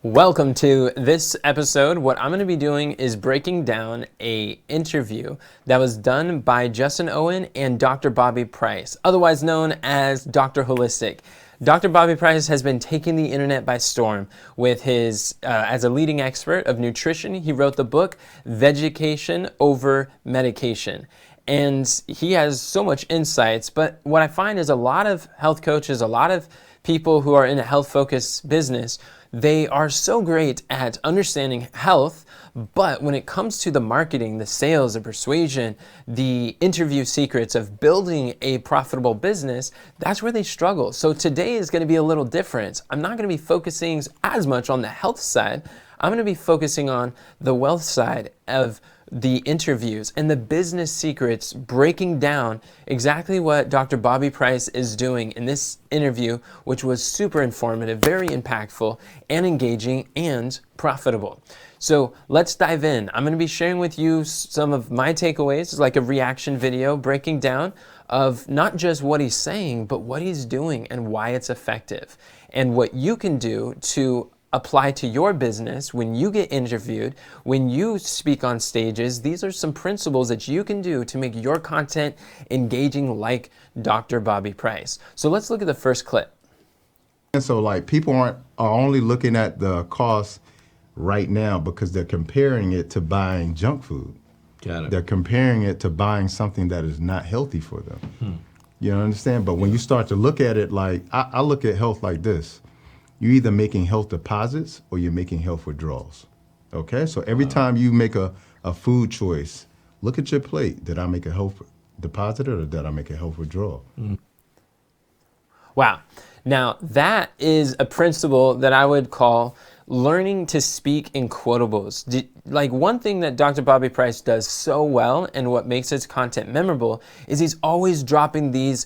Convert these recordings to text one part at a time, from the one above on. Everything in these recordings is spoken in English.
Welcome to this episode. What I'm going to be doing is breaking down an interview that was done by Justin Owen and Dr. Bobby Price, otherwise known as Dr. Holistic. Dr. Bobby Price has been taking the internet by storm with his, as a leading expert of nutrition. He wrote the book, Vegetation Over Medication. And he has so much insights, but what I find is a lot of health coaches, a lot of people who are in a health-focused business, they are so great at understanding health, but when it comes to the marketing, the sales, the persuasion, the interview secrets of building a profitable business, that's where they struggle. So today is going to be a little different. I'm not going to be focusing as much on the health side. I'm going to be focusing on the wealth side of the interviews and the business secrets, breaking down exactly what Dr. Bobby Price is doing in this interview, which was super informative, very impactful, and engaging, and profitable. So let's dive in. I'm going to be sharing with you some of my takeaways, like a reaction video breaking down of not just what he's saying, but what he's doing and why it's effective, and what you can do to apply to your business when you get interviewed, when you speak on stages. These are some principles that you can do to make your content engaging like Dr. Bobby Price. So let's look at the first clip. And so people are only looking at the cost right now because they're comparing it to buying junk food. Got it. They're comparing it to buying something that is not healthy for them. You understand? But when you start to look at it I look at health like this. You're either making health deposits or you're making health withdrawals. Okay? So every time you make a food choice, look at your plate. Did I make a health deposit or did I make a health withdrawal? Wow. Now, that is a principle that I would call learning to speak in quotables. Like, one thing that Dr. Bobby Price does so well, and what makes his content memorable, is he's always dropping these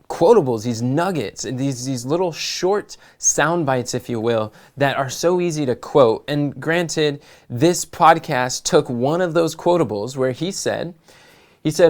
quotables, these nuggets, these little short sound bites, if you will, that are so easy to quote. And granted, this podcast took one of those quotables where he said,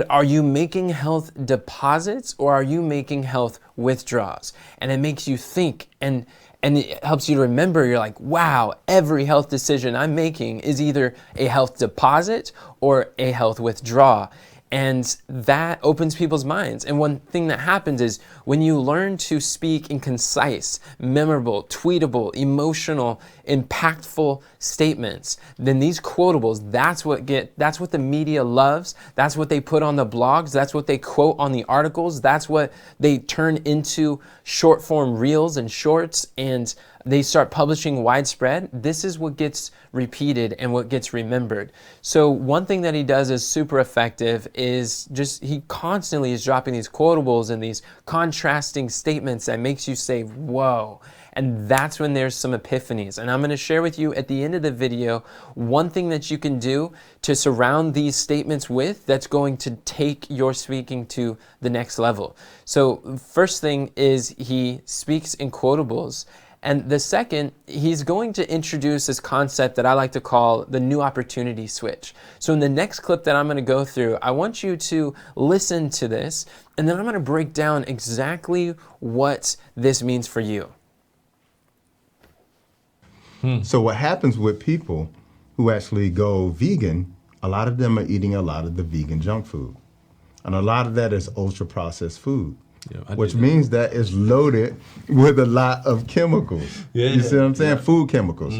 are you making health deposits or are you making health withdrawals? And it makes you think, and it helps you to remember. You're like, wow, every health decision I'm making is either a health deposit or a health withdrawal. And that opens people's minds. And one thing that happens is when you learn to speak in concise, memorable, tweetable, emotional, impactful statements, then these quotables, that's what the media loves. That's what they put on the blogs. That's what they quote on the articles. That's what they turn into short form reels and shorts, and they start publishing widespread. This is what gets repeated and what gets remembered. So one thing that he does is super effective is he constantly is dropping these quotables and these contrasting statements that makes you say, whoa. And that's when there's some epiphanies. And I'm going to share with you at the end of the video one thing that you can do to surround these statements with that's going to take your speaking to the next level. So first thing is he speaks in quotables. And the second, he's going to introduce this concept that I like to call the new opportunity switch. So in the next clip that I'm going to go through, I want you to listen to this, and then I'm going to break down exactly what this means for you. So what happens with people who actually go vegan, a lot of them are eating a lot of the vegan junk food. And a lot of that is ultra-processed food. Yeah, which means that it's loaded with a lot of chemicals. You see what I'm saying? Food chemicals,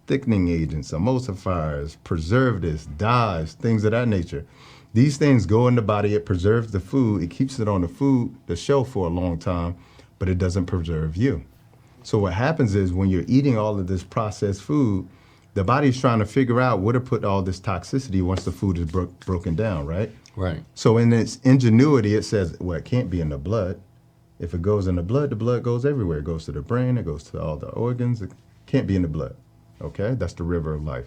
thickening agents, emulsifiers, preservatives, dyes, things of that nature. These things go in the body, it preserves the food, it keeps it on the shelf for a long time, but it doesn't preserve you. So what happens is when you're eating all of this processed food, the body's trying to figure out where to put all this toxicity once the food is broken down, right? Right. So in its ingenuity, it says, well, it can't be in the blood. If it goes in the blood goes everywhere. It goes to the brain, it goes to all the organs. It can't be in the blood, okay? That's the river of life.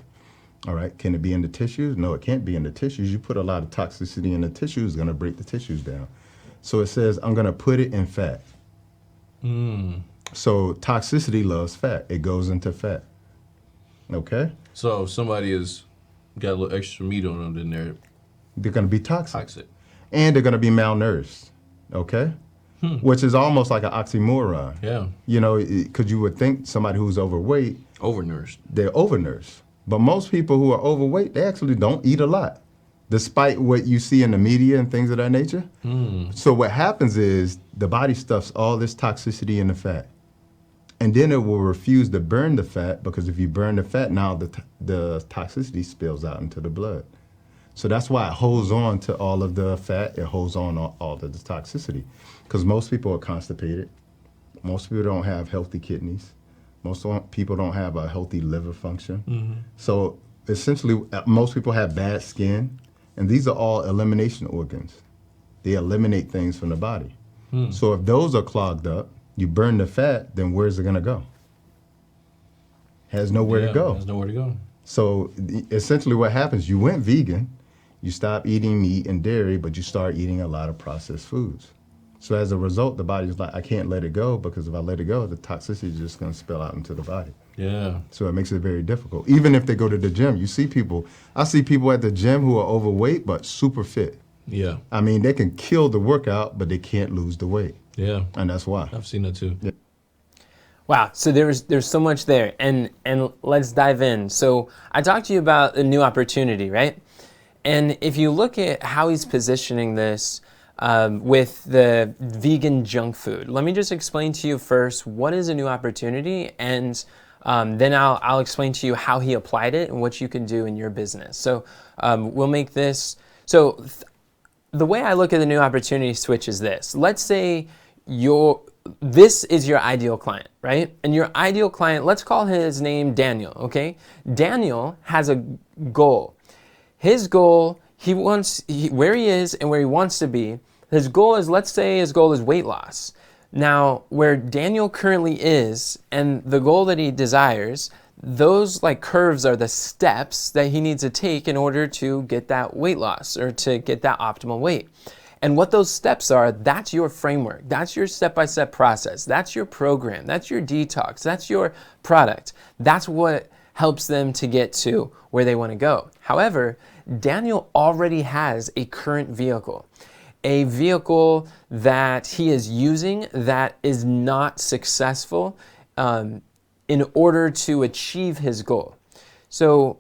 All right, can it be in the tissues? No, it can't be in the tissues. You put a lot of toxicity in the tissues, it's gonna break the tissues down. So it says, I'm gonna put it in fat. So toxicity loves fat. It goes into fat, okay? So if somebody has got a little extra meat on them, then they're going to be toxic. And they're going to be malnourished, okay? which is almost like an oxymoron. Yeah. You know, because you would think somebody who's overweight, Overnourished. they're overnourished. But most people who are overweight, they actually don't eat a lot, despite what you see in the media and things of that nature. So what happens is the body stuffs all this toxicity in the fat. And then it will refuse to burn the fat, because if you burn the fat, now the toxicity spills out into the blood. So that's why it holds on to all of the fat. It holds on to all of the toxicity. Because most people are constipated. Most people don't have healthy kidneys. Most people don't have a healthy liver function. So essentially, most people have bad skin. And these are all elimination organs. They eliminate things from the body. So if those are clogged up, you burn the fat, then where's it going to go? Has nowhere to go. Has nowhere to go. So essentially what happens, you went vegan, you stop eating meat and dairy, but you start eating a lot of processed foods. So as a result, the body's like, I can't let it go, because if I let it go, the toxicity is just going to spill out into the body. Yeah. So it makes it very difficult. Even if they go to the gym, I see people at the gym who are overweight, but super fit. Yeah. I mean, they can kill the workout, but they can't lose the weight. Yeah. And that's why. I've seen that too. Yeah. Wow, so there's so much there, and let's dive in. So I talked to you about a new opportunity, right? And if you look at how he's positioning this with the vegan junk food, let me just explain to you first what is a new opportunity, and then I'll explain to you how he applied it and what you can do in your business. So we'll make this. So the way I look at the new opportunity switch is this. Let's say this is your ideal client, right? And your ideal client, let's call his name Daniel, okay? Daniel has a goal. His goal, where he is and where he wants to be, his goal is, let's say his goal is weight loss. Now, where Daniel currently is and the goal that he desires, those like curves are the steps that he needs to take in order to get that weight loss or to get that optimal weight. And what those steps are, that's your framework. That's your step-by-step process. That's your program. That's your detox. That's your product. That's what helps them to get to where they want to go. However, Daniel already has a current vehicle, a vehicle that he is using that is not successful in order to achieve his goal. So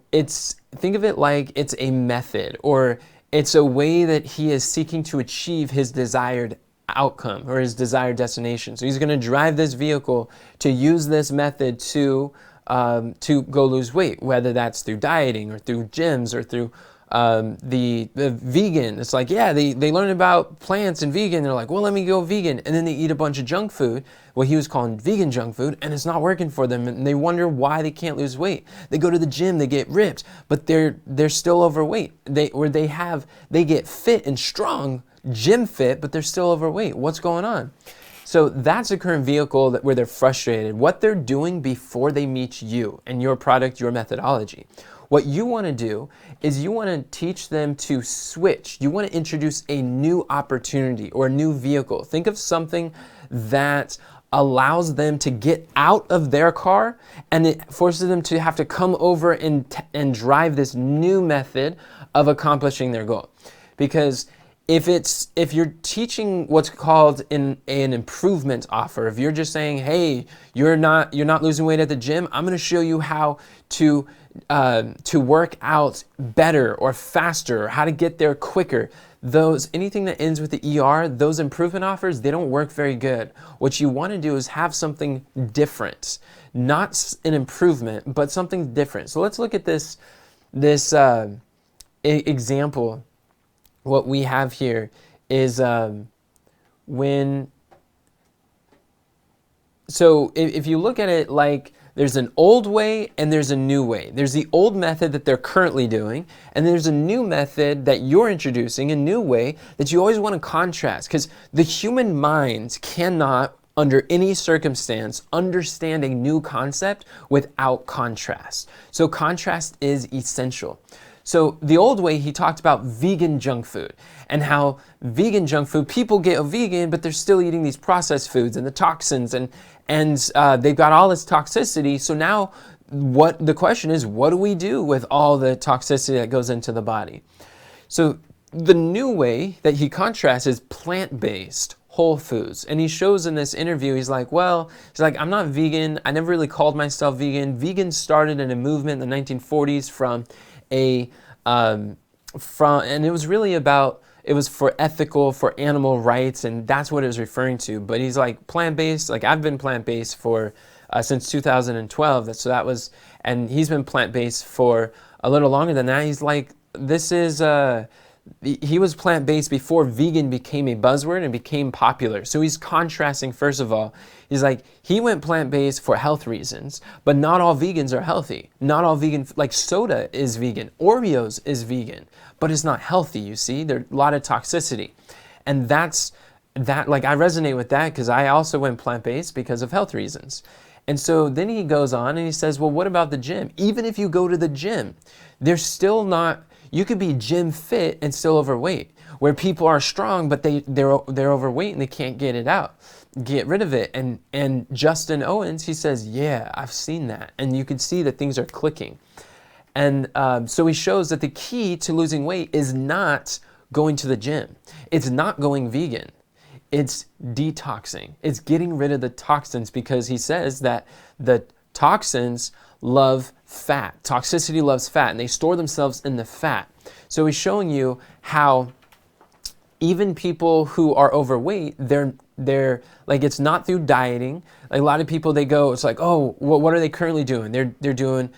think of it like it's a method, or it's a way that he is seeking to achieve his desired outcome or his desired destination. So he's going to drive this vehicle to use this method to go lose weight, whether that's through dieting or through gyms or through the vegan. It's like, yeah, they learn about plants and vegan. They're like, well, let me go vegan. And then they eat a bunch of junk food, what he was calling vegan junk food, and it's not working for them. And they wonder why they can't lose weight. They go to the gym, they get ripped, but they're still overweight. They get fit and strong, gym fit, but they're still overweight. What's going on? So that's a current vehicle where they're frustrated. What they're doing before they meet you and your product, your methodology. What you want to do is you want to teach them to switch. You want to introduce a new opportunity or a new vehicle. Think of something that allows them to get out of their car, and it forces them to have to come over and drive this new method of accomplishing their goal. Because if you're teaching what's called an improvement offer, if you're just saying, hey, you're not losing weight at the gym, I'm going to show you how to work out better or faster, or how to get there quicker. Anything that ends with the ER, those improvement offers, they don't work very good. What you want to do is have something different, not an improvement, but something different. So let's look at this example. What we have here is so if you look at it like there's an old way and there's a new way. There's the old method that they're currently doing, and there's a new method that you're introducing, a new way that you always want to contrast, because the human mind cannot, under any circumstance, understand a new concept without contrast. So contrast is essential. So the old way, he talked about vegan junk food and how vegan junk food, people get vegan, but they're still eating these processed foods and the toxins, and they've got all this toxicity. So now the question is, what do we do with all the toxicity that goes into the body? So the new way that he contrasts is plant-based, whole foods. And he shows in this interview, he's like, I'm not vegan. I never really called myself vegan. Vegan started in a movement in the 1940s and it was really about, it was for animal rights, and that's what it was referring to. But he's like, plant-based, like I've been plant-based for since 2012. And he's been plant-based for a little longer than that. He's like, he was plant-based before vegan became a buzzword and became popular. So he's contrasting, first of all, he's like, he went plant-based for health reasons, but not all vegans are healthy. Not all vegan, like soda is vegan, Oreos is vegan, but it's not healthy, you see? There's a lot of toxicity. And I resonate with that because I also went plant-based because of health reasons. And so then he goes on and he says, well, what about the gym? Even if you go to the gym, they're still not, you could be gym fit and still overweight, where people are strong, but they're overweight and they can't get rid of it. And Justin Owens, he says, yeah, I've seen that. And you can see that things are clicking. And so he shows that the key to losing weight is not going to the gym. It's not going vegan. It's detoxing. It's getting rid of the toxins, because he says that the toxins love fat. Toxicity loves fat, and they store themselves in the fat. So he's showing you how even people who are overweight, they're like, it's not through dieting. Like a lot of people, it's like, oh, what are they currently doing? They're doing,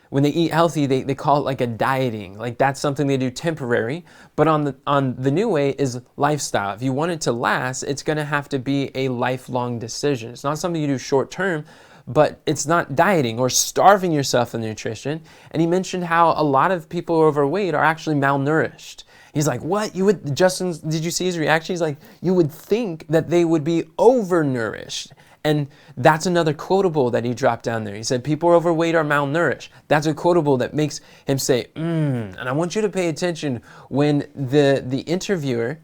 when they eat healthy, they call it like a dieting. Like that's something they do temporary. But on the new way is lifestyle. If you want it to last, it's going to have to be a lifelong decision. It's not something you do short term, but it's not dieting or starving yourself in nutrition. And he mentioned how a lot of people who are overweight are actually malnourished. He's like, what? Justin, did you see his reaction? He's like, you would think that they would be overnourished. And that's another quotable that he dropped down there. He said, people overweight are malnourished. That's a quotable that makes him say, And I want you to pay attention when the interviewer,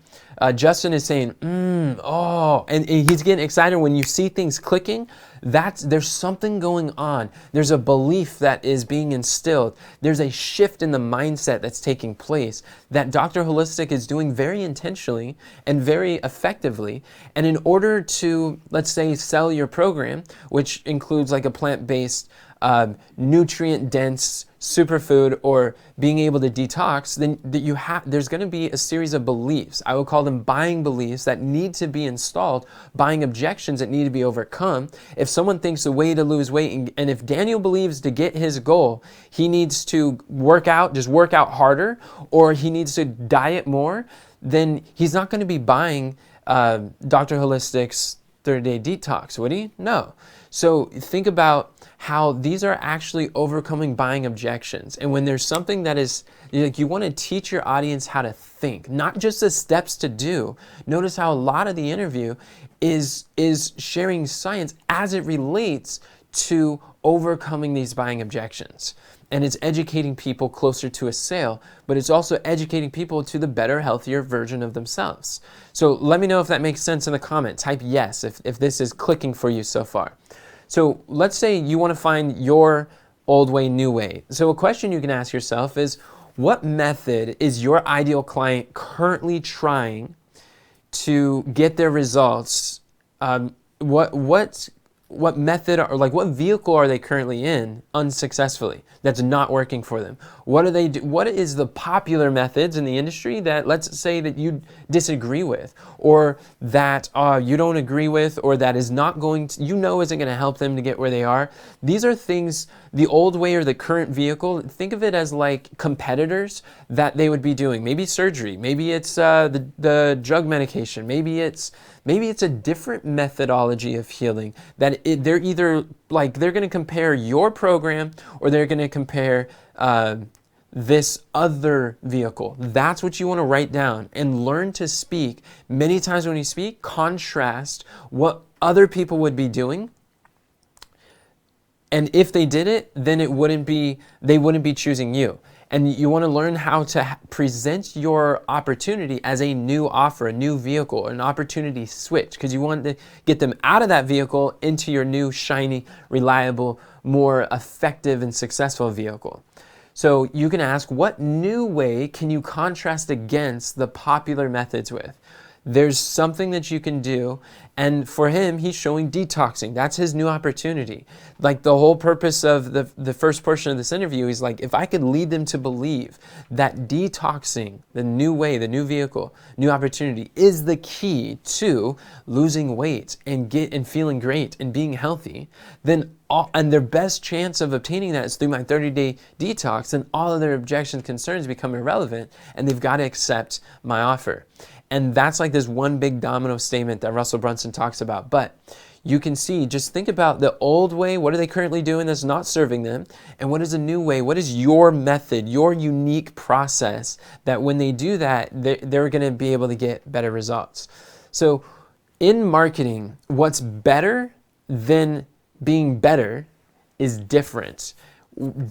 Justin, is saying, and he's getting excited when you see things clicking. There's something going on. There's a belief that is being instilled. There's a shift in the mindset that's taking place that Dr. Holistic is doing very intentionally and very effectively. And in order to, let's say, sell your program, which includes like a plant-based, nutrient-dense superfood, or being able to detox, then there's going to be a series of beliefs. I would call them buying beliefs that need to be installed, buying objections that need to be overcome. If someone thinks the way to lose weight, and if Daniel believes to get his goal, he needs to work out harder, or he needs to diet more, then he's not going to be buying Dr. Holistic's 30-day detox, would he? No. So think about how these are actually overcoming buying objections. And when there's something that is, like, you want to teach your audience how to think, not just the steps to do. Notice how a lot of the interview is sharing science as it relates to overcoming these buying objections. And it's educating people closer to a sale, but it's also educating people to the better, healthier version of themselves. So let me know if that makes sense in the comments. Type yes if this is clicking for you so far. So let's say you want to find your old way, new way. So a question you can ask yourself is, what method is your ideal client currently trying to get their results? What method, or like what vehicle are they currently in unsuccessfully that's not working for them? What is the popular methods in the industry that, let's say, that you disagree with, or that you don't agree with, or that is not going to, isn't going to help them to get where they are? These are things, the old way or the current vehicle, think of it as like competitors that they would be doing. Maybe surgery, maybe it's the drug medication, maybe it's a different methodology of healing that they're either like, they're going to compare your program, or they're going to compare this other vehicle. That's what you want to write down and learn to speak. Many times when you speak, contrast what other people would be doing. And if they did it, then they wouldn't be choosing you. And you want to learn how to present your opportunity as a new offer, a new vehicle, an opportunity switch, because you want to get them out of that vehicle into your new, shiny, reliable, more effective and successful vehicle. So you can ask, what new way can you contrast against the popular methods with? There's something that you can do. And for him, he's showing detoxing. That's his new opportunity. Like the whole purpose of the first portion of this interview, he's like, if I could lead them to believe that detoxing, the new way, the new vehicle, new opportunity is the key to losing weight and feeling great and being healthy, then and their best chance of obtaining that is through my 30-day detox, then all of their objections, concerns become irrelevant, and they've got to accept my offer. And that's like this one big domino statement that Russell Brunson talks about. But you can see, just think about the old way. What are they currently doing that's not serving them? And what is the new way? What is your method, your unique process that when they do that, they're going to be able to get better results? So in marketing, what's better than being better is different.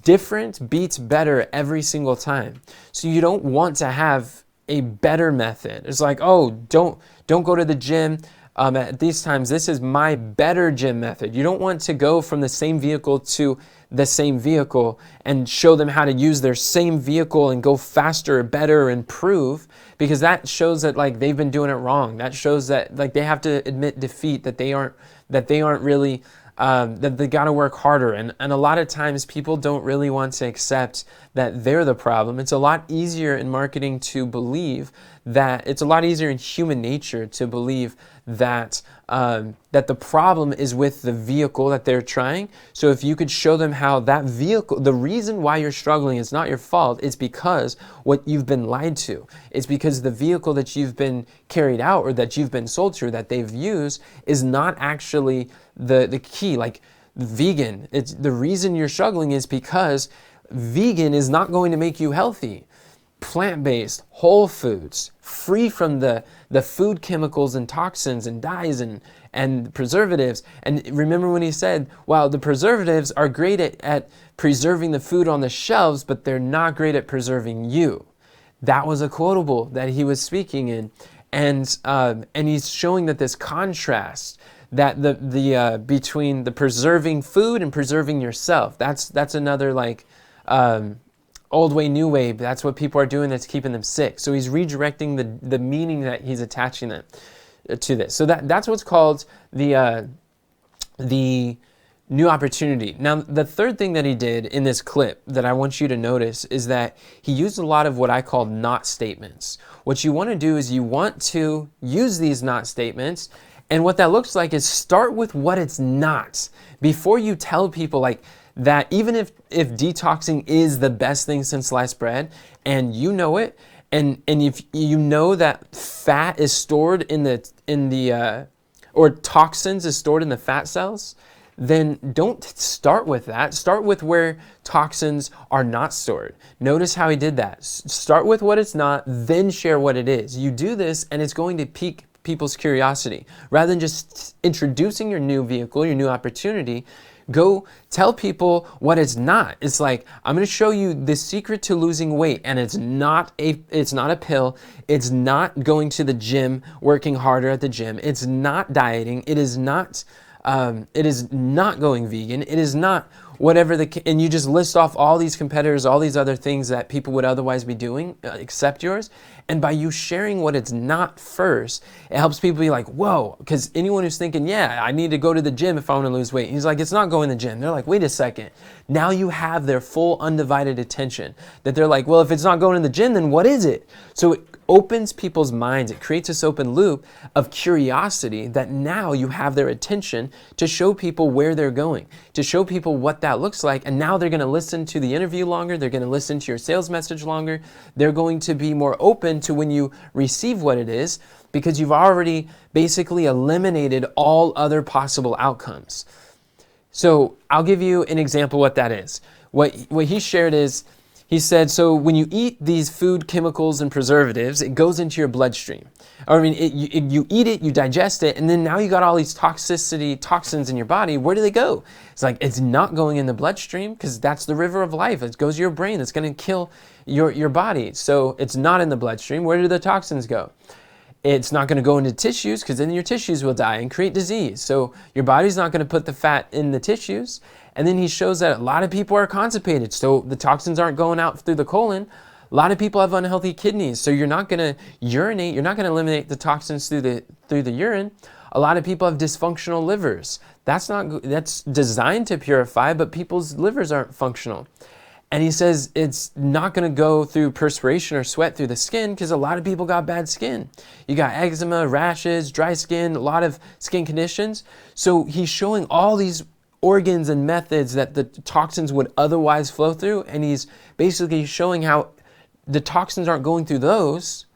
Different beats better every single time. So you don't want to have a better method. It's like, oh, don't go to the gym at these times. This is my better gym method. You don't want to go from the same vehicle to the same vehicle and show them how to use their same vehicle and go faster, better, improve, because that shows that like they've been doing it wrong. That shows that like they have to admit defeat, that they aren't really that they got to work harder. And a lot of times people don't really want to accept that they're the problem. It's a lot easier in marketing to believe that, it's a lot easier in human nature to believe that that the problem is with the vehicle that they're trying. So if you could show them how that vehicle, the reason why you're struggling is not your fault, it's because what you've been lied to. It's because the vehicle that you've been carried out or that you've been sold to, that they've used, is not actually the key. Like vegan, it's the reason you're struggling is because vegan is not going to make you healthy. Plant-based, whole foods, free from the food chemicals and toxins and dyes and preservatives. And remember when he said, wow, the preservatives are great at preserving the food on the shelves, but they're not great at preserving you. That was a quotable that he was speaking in. And he's showing that this contrast, that the between the preserving food and preserving yourself, that's another like old way, new way. That's what people are doing that's keeping them sick. So he's redirecting the meaning that he's attaching them to this. So that's what's called the new opportunity. Now, the third thing that he did in this clip that I want you to notice is that he used a lot of what I call not statements. What you want to do is you want to use these not statements, and what that looks like is start with what it's not. Before you tell people like that, even if detoxing is the best thing since sliced bread, and you know it, and if you know that fat is stored or toxins is stored in the fat cells, then don't start with that. Start with where toxins are not stored. Notice how he did that. Start with what it's not, then share what it is. You do this, and it's going to pique people's curiosity. Rather than just introducing your new vehicle, your new opportunity, go tell people what it's not. It's like, I'm going to show you the secret to losing weight, and it's not a pill. It's not going to the gym, working harder at the gym. It's not dieting. It is not going vegan. It is not whatever and you just list off all these competitors, all these other things that people would otherwise be doing, except yours. And by you sharing what it's not first, it helps people be like, whoa, because anyone who's thinking, yeah, I need to go to the gym if I want to lose weight. He's like, it's not going to the gym. They're like, wait a second. Now you have their full undivided attention, that they're like, well, if it's not going to the gym, then what is it? So it opens people's minds. It creates this open loop of curiosity that now you have their attention to show people where they're going, to show people what that looks like. And now they're going to listen to the interview longer. They're going to listen to your sales message longer. They're going to be more open to when you receive what it is, because you've already basically eliminated all other possible outcomes. So I'll give you an example what that is. What he shared is, he said, so when you eat these food chemicals and preservatives, it goes into your bloodstream. Or, I mean, you eat it, you digest it, and then now you got all these toxins in your body. Where do they go? It's like, it's not going in the bloodstream, because that's the river of life. It goes to your brain. It's going to kill your body. So it's not in the bloodstream. Where do the toxins go? It's not going to go into tissues, because then your tissues will die and create disease. So your body's not going to put the fat in the tissues. And then he shows that a lot of people are constipated, so the toxins aren't going out through the colon. A lot of people have unhealthy kidneys, so you're not going to urinate, you're not going to eliminate the toxins through the urine. A lot of people have dysfunctional livers. That's designed to purify, but people's livers aren't functional. And he says it's not going to go through perspiration or sweat through the skin because a lot of people got bad skin. You got eczema, rashes, dry skin, a lot of skin conditions. So he's showing all these organs and methods that the toxins would otherwise flow through, and he's basically showing how the toxins aren't going through those.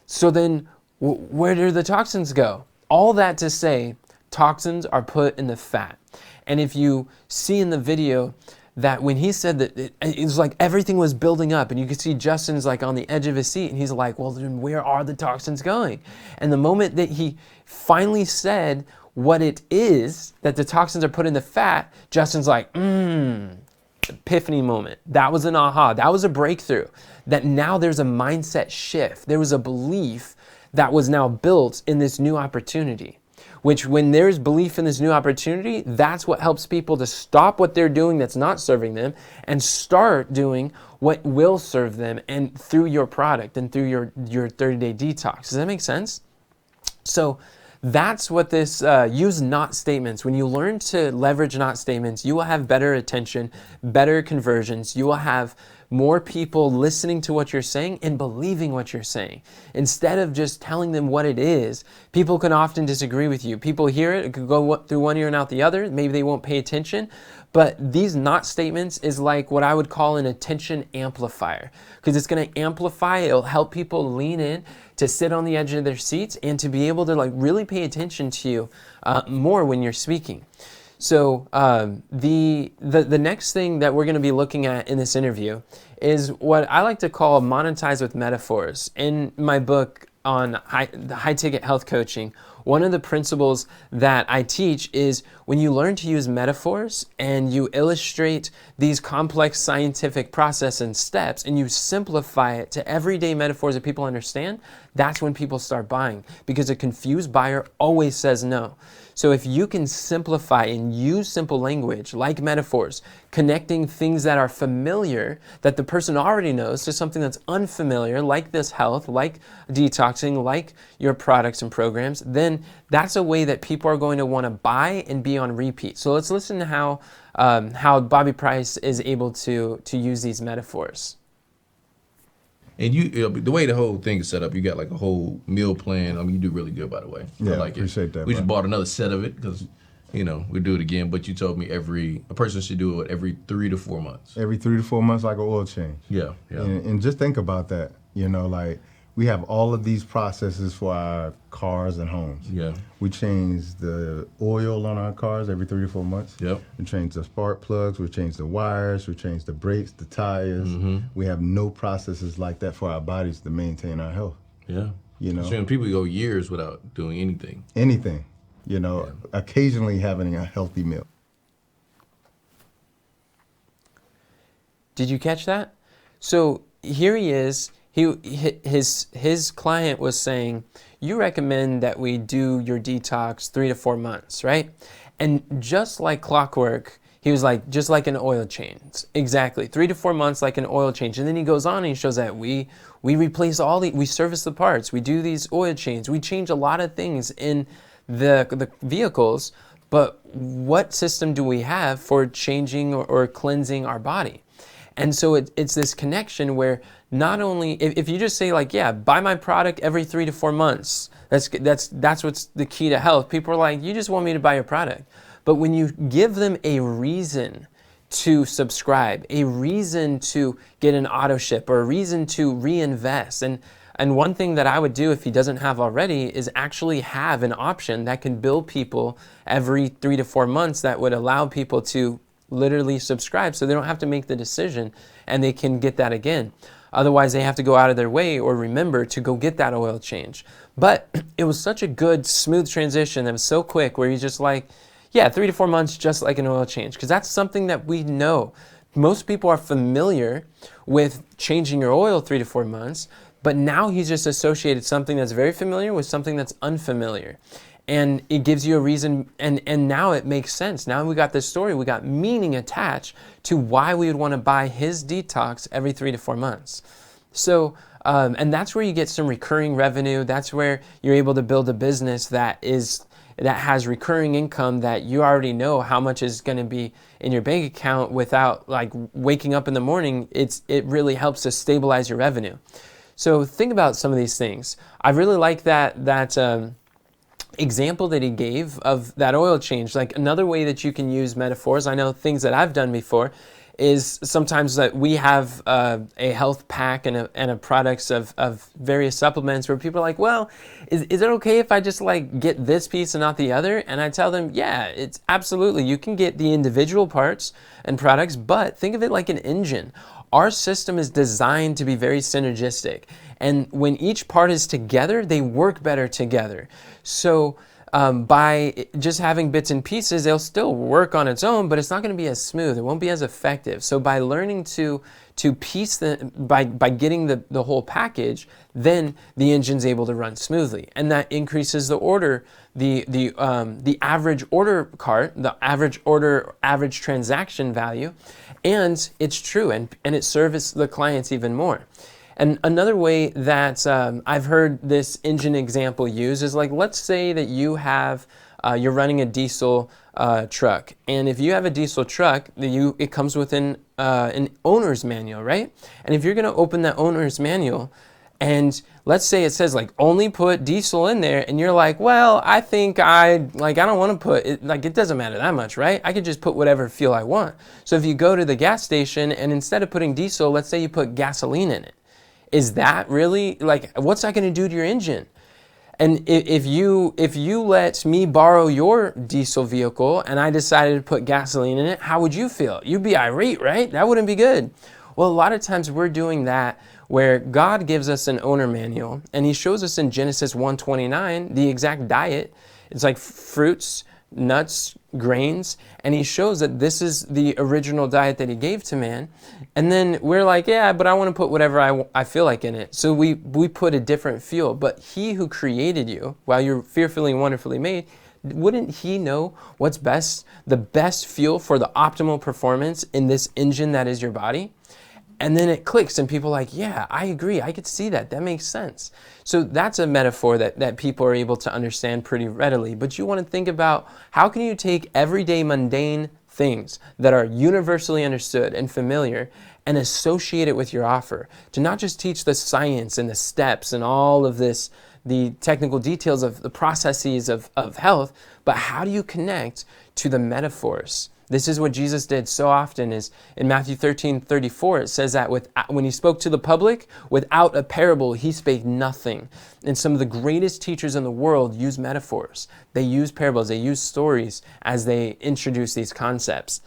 So then where do the toxins go? All that to say, toxins are put in the fat. And if you see in the video that when he said that it was like everything was building up, and you could see Justin's like on the edge of his seat, and he's like, well, then where are the toxins going? And the moment that he finally said what it is, that the toxins are put in the fat, Justin's like, epiphany moment. That was an aha. That was a breakthrough. That now there's a mindset shift. There was a belief that was now built in this new opportunity. Which when there's belief in this new opportunity, that's what helps people to stop what they're doing that's not serving them and start doing what will serve them, and through your product and through your 30-day detox. Does that make sense? So that's what this use not statements. When you learn to leverage not statements, you will have better attention, better conversions. You will have more people listening to what you're saying and believing what you're saying. Instead of just telling them what it is, people can often disagree with you. People hear it could go through one ear and out the other. Maybe they won't pay attention. But these not statements is like what I would call an attention amplifier, because it's going to amplify. It'll help people lean in to sit on the edge of their seats and to be able to like really pay attention to you more when you're speaking. So the next thing that we're going to be looking at in this interview is what I like to call monetize with metaphors. In my book on high-ticket health coaching, one of the principles that I teach is when you learn to use metaphors and you illustrate these complex scientific process and steps and you simplify it to everyday metaphors that people understand, that's when people start buying, because a confused buyer always says no. So if you can simplify and use simple language like metaphors, connecting things that are familiar, that the person already knows, to something that's unfamiliar, like this health, like detoxing, like your products and programs, then that's a way that people are going to want to buy and be on repeat. So let's listen to how Bobby Price is able to use these metaphors. And the way the whole thing is set up, you got like a whole meal plan. I mean, you do really good, by the way. Yeah, I like appreciate that. We just bought another set of it because, we do it again. But you told me a person should do it every 3 to 4 months. Every 3 to 4 months, like an oil change. Yeah. And just think about that. Like we have all of these processes for our cars and homes. Yeah. We change the oil on our cars every 3 to 4 months. Yep. We change the spark plugs. We change the wires. We change the brakes, the tires. Mm-hmm. We have no processes like that for our bodies to maintain our health. Yeah. So people go years without doing anything. Occasionally having a healthy meal. Did you catch that? So here he is. His client was saying, you recommend that we do your detox 3 to 4 months, right? And just like clockwork, he was like, just like an oil change. Exactly. 3 to 4 months like an oil change. And then he goes on and he shows that we replace we service the parts. We do these oil changes. We change a lot of things in the vehicles. But what system do we have for changing or cleansing our body? And so it's this connection where not only, if you just say like, yeah, buy my product every 3 to 4 months, that's what's the key to health. People are like, you just want me to buy your product. But when you give them a reason to subscribe, a reason to get an auto ship, or a reason to reinvest, and one thing that I would do if he doesn't have already is actually have an option that can bill people every 3 to 4 months that would allow people to literally subscribe so they don't have to make the decision and they can get that again. Otherwise, they have to go out of their way or remember to go get that oil change. But it was such a good, smooth transition that was so quick where he's just like, yeah, 3 to 4 months, just like an oil change. Because that's something that we know. Most people are familiar with changing your oil 3 to 4 months, but now he's just associated something that's very familiar with something that's unfamiliar. And it gives you a reason, and now it makes sense. Now we got this story, we got meaning attached to why we would want to buy his detox every 3 to 4 months. So, and that's where you get some recurring revenue. That's where you're able to build a business that has recurring income, that you already know how much is going to be in your bank account without like waking up in the morning. It really helps to stabilize your revenue. So think about some of these things. I really like that example that he gave of that oil change. Like another way that you can use metaphors, I know things that I've done before, is sometimes that we have a health pack and a products of various supplements where people are like, well, is it okay if I just like get this piece and not the other? And I tell them, yeah, it's absolutely. You can get the individual parts and products, but think of it like an engine. Our system is designed to be very synergistic. And when each part is together, they work better together. So by just having bits and pieces, they'll still work on its own, but it's not going to be as smooth. It won't be as effective. So by learning to piece by getting the whole package, then the engine's able to run smoothly, and that increases the order, the average order cart, the average transaction value, and it's true, and it serves the clients even more. And another way that I've heard this engine example used is like, let's say that you have, you're running a diesel truck. And if you have a diesel truck, it comes with an owner's manual, right? And if you're going to open that owner's manual, and let's say it says like only put diesel in there, and you're like, well, I think I don't want to put it, like it doesn't matter that much, right? I could just put whatever fuel I want. So if you go to the gas station and instead of putting diesel, let's say you put gasoline in it. Is that really, like, what's that going to do to your engine? And if you let me borrow your diesel vehicle and I decided to put gasoline in it, how would you feel? You'd be irate, right? That wouldn't be good. Well, a lot of times we're doing that where God gives us an owner manual, and he shows us in Genesis 1:29 the exact diet. It's like fruits, nuts, grains, and he shows that this is the original diet that he gave to man. And then we're like, yeah, but I want to put whatever I feel like in it. So we put a different fuel. But he who created you, while you're fearfully and wonderfully made, wouldn't he know what's best, the best fuel for the optimal performance in this engine that is your body? And then it clicks and people are like, yeah, I agree. I could see that. That makes sense. So that's a metaphor that people are able to understand pretty readily. But you want to think about, how can you take everyday mundane things that are universally understood and familiar and associate it with your offer, to not just teach the science and the steps and all of this, the technical details of the processes of health, but how do you connect to the metaphors? This is what Jesus did so often. Is in Matthew 13:34, it says that when he spoke to the public, without a parable, he spake nothing. And some of the greatest teachers in the world use metaphors. They use parables. They use stories as they introduce these concepts.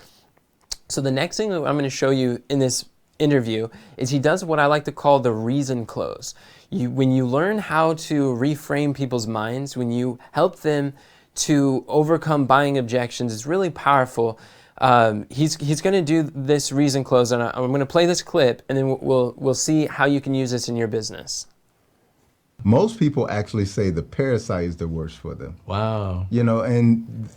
So the next thing that I'm going to show you in this interview is he does what I like to call the reason close. When you learn how to reframe people's minds, when you help them to overcome buying objections, it's really powerful. He's going to do this reason close, and I'm going to play this clip, and then we'll see how you can use this in your business. Most people actually say the parasite is the worst for them. Wow. And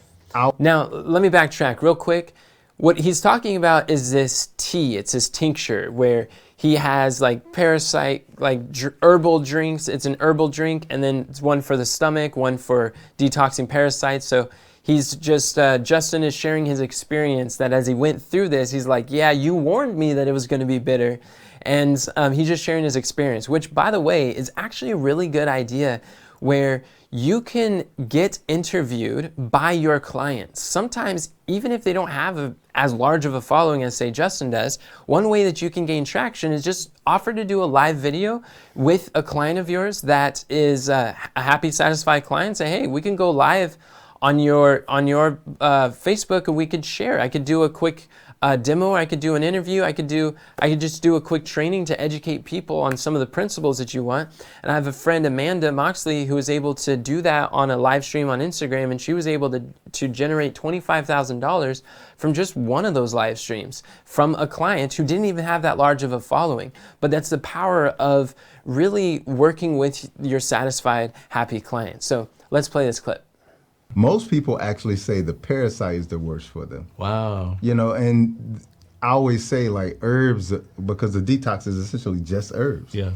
now let me backtrack real quick. What he's talking about is this tea. It's this tincture where he has like parasite, like herbal drinks. It's an herbal drink, and then it's one for the stomach, one for detoxing parasites. So he's just, Justin is sharing his experience that as he went through this, he's like, yeah, you warned me that it was going to be bitter. And he's just sharing his experience, which, by the way, is actually a really good idea, where you can get interviewed by your clients. Sometimes, even if they don't have as large of a following as, say, Justin does, one way that you can gain traction is just offer to do a live video with a client of yours that is a happy, satisfied client. Say, hey, we can go live on your Facebook, and we could share. I could do a quick demo. I could do an interview. I could just do a quick training to educate people on some of the principles that you want. And I have a friend, Amanda Moxley, who was able to do that on a live stream on Instagram, and she was able to generate $25,000 from just one of those live streams from a client who didn't even have that large of a following. But that's the power of really working with your satisfied, happy clients. So let's play this clip. Most people actually say the parasite is the worst for them. Wow. And I always say like herbs, because the detox is essentially just herbs. Yeah.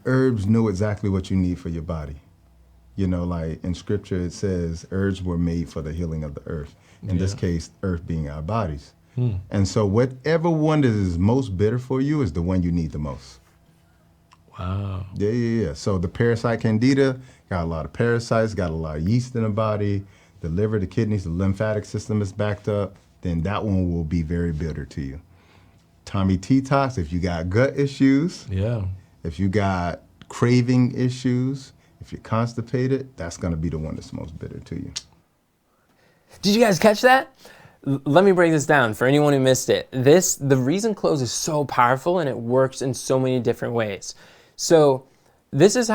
Herbs know exactly what you need for your body. You know, like in scripture it says herbs were made for the healing of the earth. In this case, earth being our bodies. And so whatever one that is most bitter for you is the one you need the most. Wow. Yeah. So the parasite candida got a lot of parasites, got a lot of yeast in the body, the liver, the kidneys, the lymphatic system is backed up, then that one will be very bitter to you. Tommy T-Tox, if you got gut issues, Yeah. if you got craving issues, if you're constipated, that's going to be the one that's most bitter to you. Did you guys catch that? Let me break this down for anyone who missed it. The reason close is so powerful and it works in so many different ways. So this is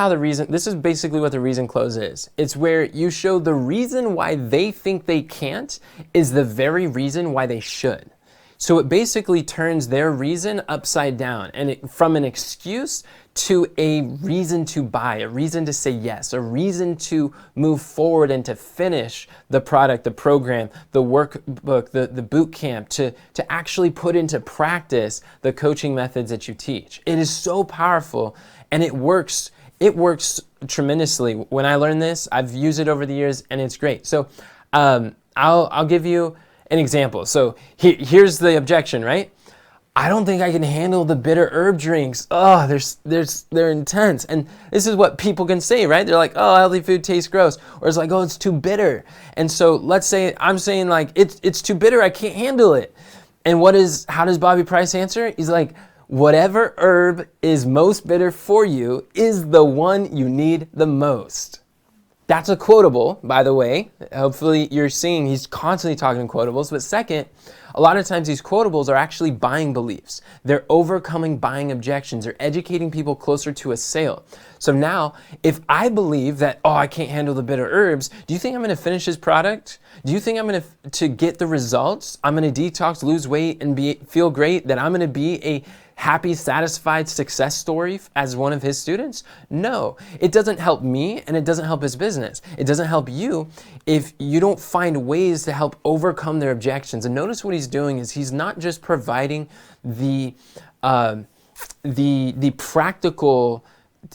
basically what the reason close is. It's where you show the reason why they think they can't is the very reason why they should. So it basically turns their reason upside down, and from an excuse to a reason to buy, a reason to say yes, a reason to move forward and to finish the product, the program, the workbook, the boot camp, to actually put into practice the coaching methods that you teach. It is so powerful, and it works tremendously. When I learned this, I've used it over the years, and it's great. So I'll give you an example. So here's the objection, right? I don't think I can handle the bitter herb drinks. Oh, they're intense. And this is what people can say, right? They're like, oh, healthy food tastes gross. Or it's like, oh, it's too bitter. And so let's say I'm saying like, it's too bitter, I can't handle it. And how does Bobby Price answer? He's like, whatever herb is most bitter for you is the one you need the most. That's a quotable, by the way. Hopefully you're seeing he's constantly talking in quotables. But second, a lot of times these quotables are actually buying beliefs. They're overcoming buying objections. They're educating people closer to a sale. So now, if I believe that, oh, I can't handle the bitter herbs, do you think I'm going to finish this product? Do you think I'm going to get the results? I'm going to detox, lose weight, and feel great, that I'm going to be a happy, satisfied success story as one of his students? No, it doesn't help me, and it doesn't help his business. It doesn't help you if you don't find ways to help overcome their objections. And notice what he's doing is he's not just providing the practical,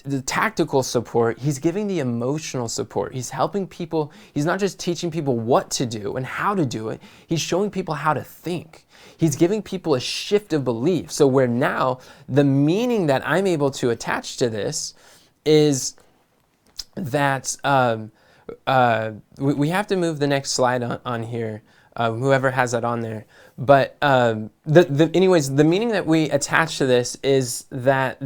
the tactical support, he's giving the emotional support. He's helping people. He's not just teaching people what to do and how to do it. He's showing people how to think. He's giving people a shift of belief. So where now the meaning that I'm able to attach to this is that we have to move the next slide on here, whoever has that on there. But anyways, the meaning that we attach to this is that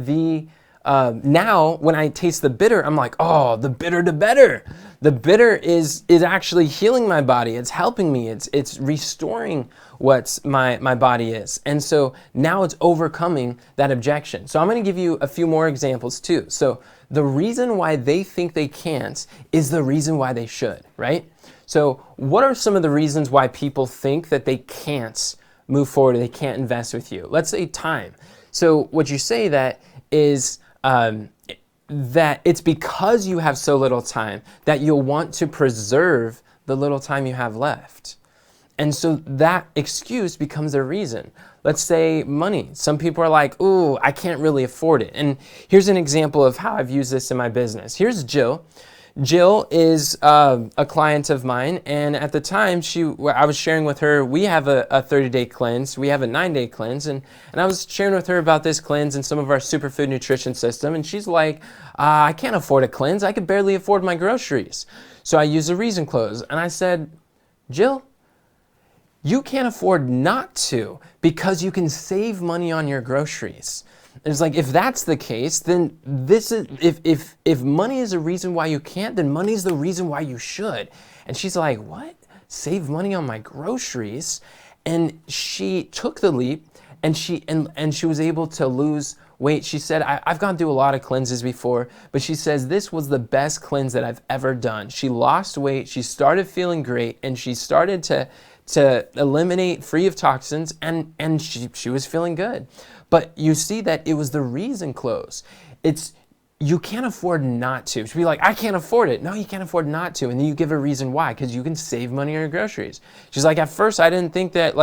now when I taste the bitter, I'm like, oh, the bitter to better. The bitter is actually healing my body. It's helping me. It's restoring what my body is. And so now it's overcoming that objection. So I'm going to give you a few more examples too. So the reason why they think they can't is the reason why they should, right? So what are some of the reasons why people think that they can't move forward, or they can't invest with you? Let's say time. So what you say that is that it's because you have so little time that you'll want to preserve the little time you have left. And so that excuse becomes their reason. Let's say money. Some people are like, ooh, I can't really afford it. And here's an example of how I've used this in my business. Here's Jill. Jill is a client of mine, and at the time I was sharing with her, we have a 30-day cleanse, we have a 9-day cleanse, and I was sharing with her about this cleanse and some of our superfood nutrition system, and she's like, I can't afford a cleanse, I could barely afford my groceries. So I used a reason close, and I said, Jill, you can't afford not to because you can save money on your groceries. It's like, if that's the case, then this is, if money is a reason why you can't, then money is the reason why you should. And she's like, what? Save money on my groceries? And she took the leap, and she was able to lose weight. She said, I've gone through a lot of cleanses before, but she says this was the best cleanse that I've ever done. She lost weight, she started feeling great, and she started to eliminate free of toxins, and she was feeling good. But you see that it was the reason close. You can't afford not to. She'd be like, I can't afford it. No, you can't afford not to. And then you give a reason why, because you can save money on your groceries. She's like, at first I didn't think that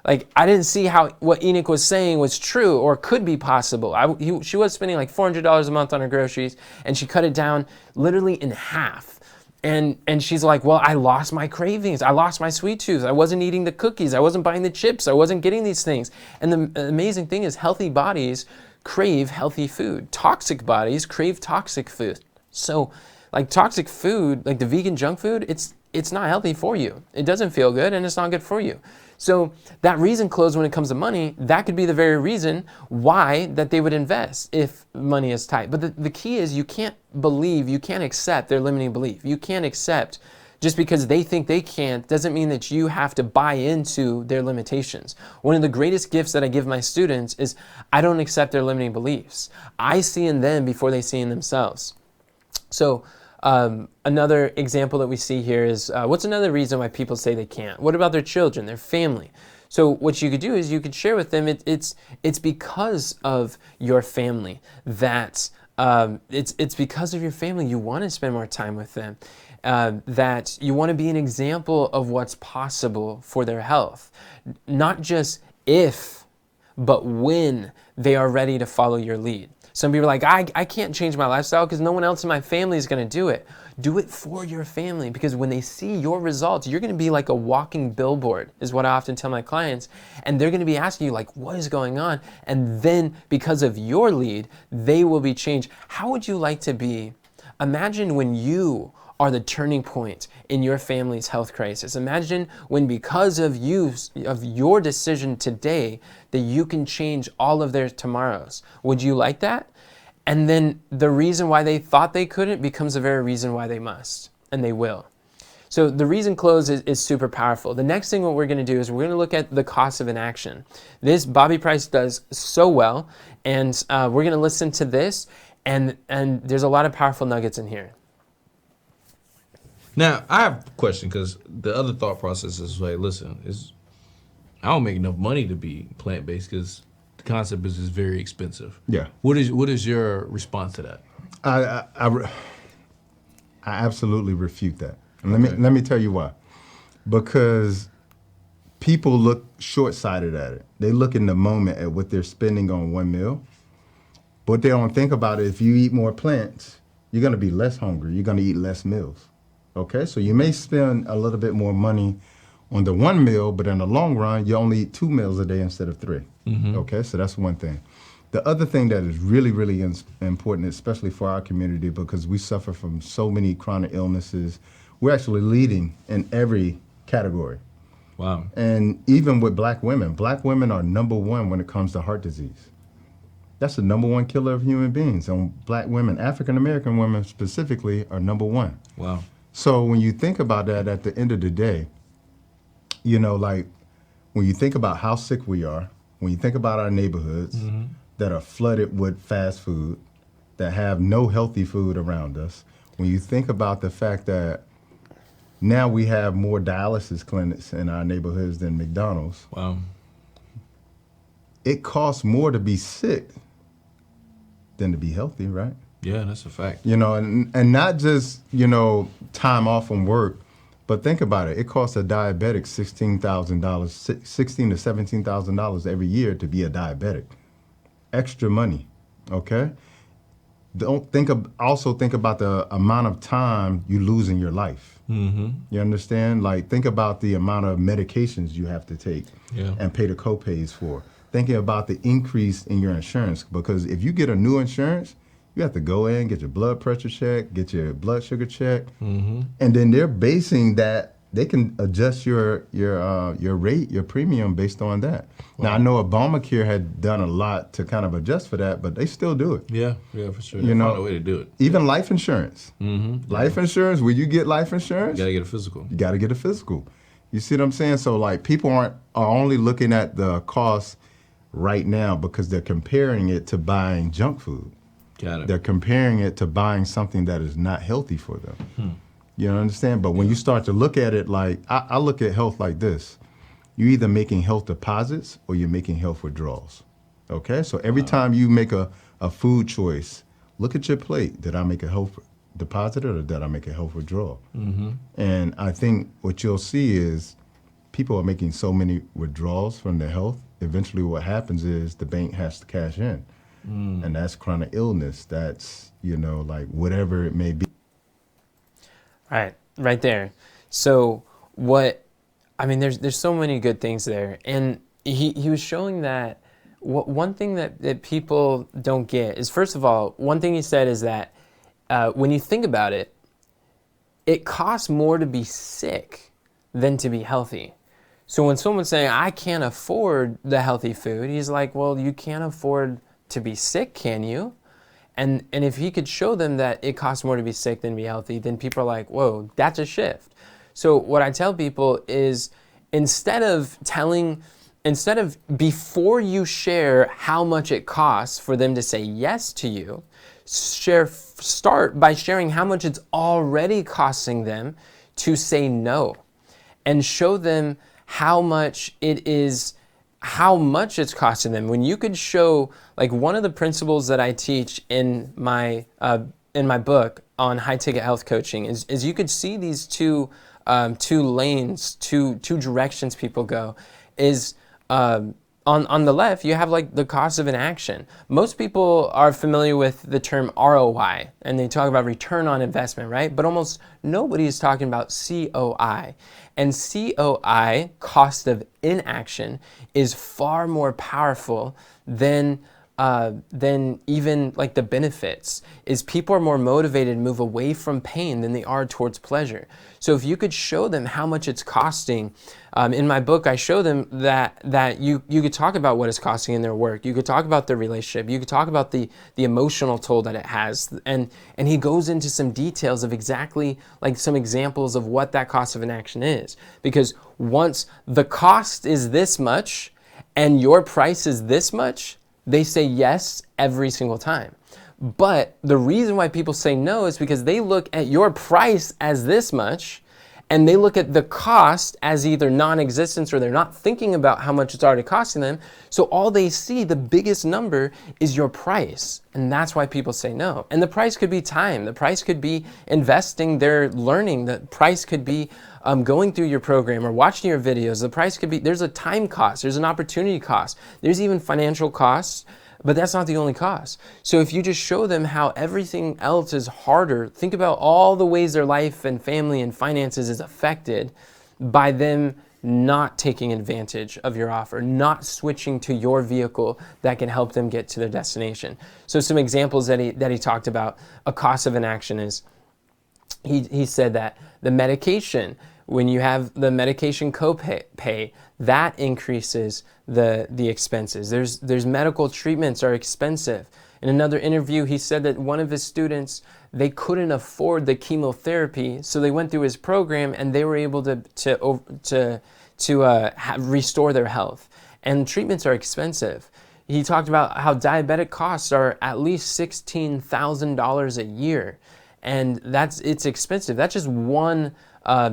Like, I didn't see how what Enoch was saying was true or could be possible. She was spending like $400 a month on her groceries, and she cut it down literally in half. And she's like, well, I lost my cravings. I lost my sweet tooth. I wasn't eating the cookies. I wasn't buying the chips. I wasn't getting these things. And the amazing thing is, healthy bodies crave healthy food. Toxic bodies crave toxic food. So, like, toxic food, like the vegan junk food, it's not healthy for you. It doesn't feel good, and it's not good for you. So that reason closed when it comes to money, that could be the very reason why that they would invest if money is tight. But the key is, you can't accept their limiting belief. You can't accept, just because they think they can't, doesn't mean that you have to buy into their limitations. One of the greatest gifts that I give my students is, I don't accept their limiting beliefs. I see in them before they see in themselves. So another example that we see here is, what's another reason why people say they can't? What about their children, their family? So what you could do is you could share with them, it's because of your family that, it's because of your family you want to spend more time with them, that you want to be an example of what's possible for their health. Not just if, but when they are ready to follow your lead. Some people are like, I can't change my lifestyle because no one else in my family is going to do it. Do it for your family, because when they see your results, you're going to be like a walking billboard, is what I often tell my clients. And they're going to be asking you, like, what is going on? And then because of your lead, they will be changed. How would you like to be? Imagine when you are the turning point in your family's health crisis. Imagine when, because of your decision today, that you can change all of their tomorrows. Would you like that? And then the reason why they thought they couldn't becomes the very reason why they must, and they will. So the reason close is super powerful. The next thing what we're going to do is we're going to look at the cost of inaction. This Bobby Price does so well, and we're going to listen to this, and there's a lot of powerful nuggets in here. Now, I have a question, because the other thought process is like, listen, I don't make enough money to be plant-based because the concept is just very expensive. Yeah. What is your response to that? I absolutely refute that. And let me tell you why. Because people look short-sighted at it. They look in the moment at what they're spending on one meal, but they don't think about it. If you eat more plants, you're going to be less hungry. You're going to eat less meals. Okay, so you may spend a little bit more money on the one meal, but in the long run, you only eat 2 meals a day instead of 3. Mm-hmm. Okay, so that's one thing. The other thing that is really, really important, especially for our community, because we suffer from so many chronic illnesses, we're actually leading in every category. Wow. And even with black women are number 1 when it comes to heart disease. That's the number 1 killer of human beings. And black women, African American women specifically, are number 1. Wow. So when you think about that, at the end of the day, you know, like, when you think about how sick we are, when you think about our neighborhoods mm-hmm. that are flooded with fast food, that have no healthy food around us, when you think about the fact that now we have more dialysis clinics in our neighborhoods than McDonald's. Wow. It costs more to be sick than to be healthy, right? Yeah, that's a fact. You know, and not just, you know, time off from work, but think about it. It costs a diabetic $16,000, $16,000 to $17,000 every year to be a diabetic. Extra money, okay? Also think about the amount of time you lose in your life. Mm-hmm. You understand? Like, think about the amount of medications you have to take and pay the co-pays for. Thinking about the increase in your insurance, because if you get a new insurance, you have to go in, get your blood pressure checked, get your blood sugar checked, mm-hmm. and then they're basing that. They can adjust your rate, your premium based on that. Wow. Now, I know Obamacare had done a lot to kind of adjust for that, but they still do it. Yeah, for sure. You know, find a way to do it. Even life insurance. Mm-hmm. Life insurance, when you get life insurance, you gotta get a physical. You gotta get a physical. You see what I'm saying? So, like, people are only looking at the cost right now because they're comparing it to buying junk food. Got it. They're comparing it to buying something that is not healthy for them. You understand? But when you start to look at it, like, I look at health like this. You're either making health deposits or you're making health withdrawals. Okay? So every time you make a food choice, look at your plate. Did I make a health deposit or did I make a health withdrawal? Mm-hmm. And I think what you'll see is people are making so many withdrawals from their health, eventually what happens is the bank has to cash in. And that's chronic illness. That's, like whatever it may be. Right there. So there's so many good things there. And he was showing that one thing that people don't get is, first of all, one thing he said is that when you think about it, it costs more to be sick than to be healthy. So when someone's saying, I can't afford the healthy food, he's like, well, you can't afford to be sick, can you? And if he could show them that it costs more to be sick than be healthy, then people are like, whoa, that's a shift. So what I tell people is, instead of before you share how much it costs for them to say yes to you, start by sharing how much it's already costing them to say no, and show them how much it's costing them. When you could show, like, one of the principles that I teach in my book on high ticket health coaching is you could see these two lanes, two directions people go. Is on the left, you have like the cost of inaction. Most people are familiar with the term ROI, and they talk about return on investment, right? But almost nobody is talking about COI. And COI, cost of inaction, is far more powerful than even like the benefits. Is people are more motivated to move away from pain than they are towards pleasure. So if you could show them how much it's costing, in my book I show them that you could talk about what it's costing in their work, you could talk about their relationship, you could talk about the emotional toll that it has, and he goes into some details of exactly, like, some examples of what that cost of inaction is. Because once the cost is this much and your price is this much, they say yes every single time. But the reason why people say no is because they look at your price as this much, and they look at the cost as either non-existence, or they're not thinking about how much it's already costing them. So all they see, the biggest number, is your price. And that's why people say no. And the price could be time. The price could be investing their learning. The price could be going through your program or watching your videos. The price could be, there's a time cost, there's an opportunity cost, there's even financial costs. But that's not the only cost. So if you just show them how everything else is harder, think about all the ways their life and family and finances is affected by them not taking advantage of your offer, not switching to your vehicle that can help them get to their destination. So some examples that he talked about, a cost of inaction is, he said that the medication, when you have the medication copay, that increases the expenses. There's medical treatments are expensive. In another interview, he said that one of his students, they couldn't afford the chemotherapy, so they went through his program and they were able to restore their health. And treatments are expensive. He talked about how diabetic costs are at least $16,000 a year, and it's expensive. That's just one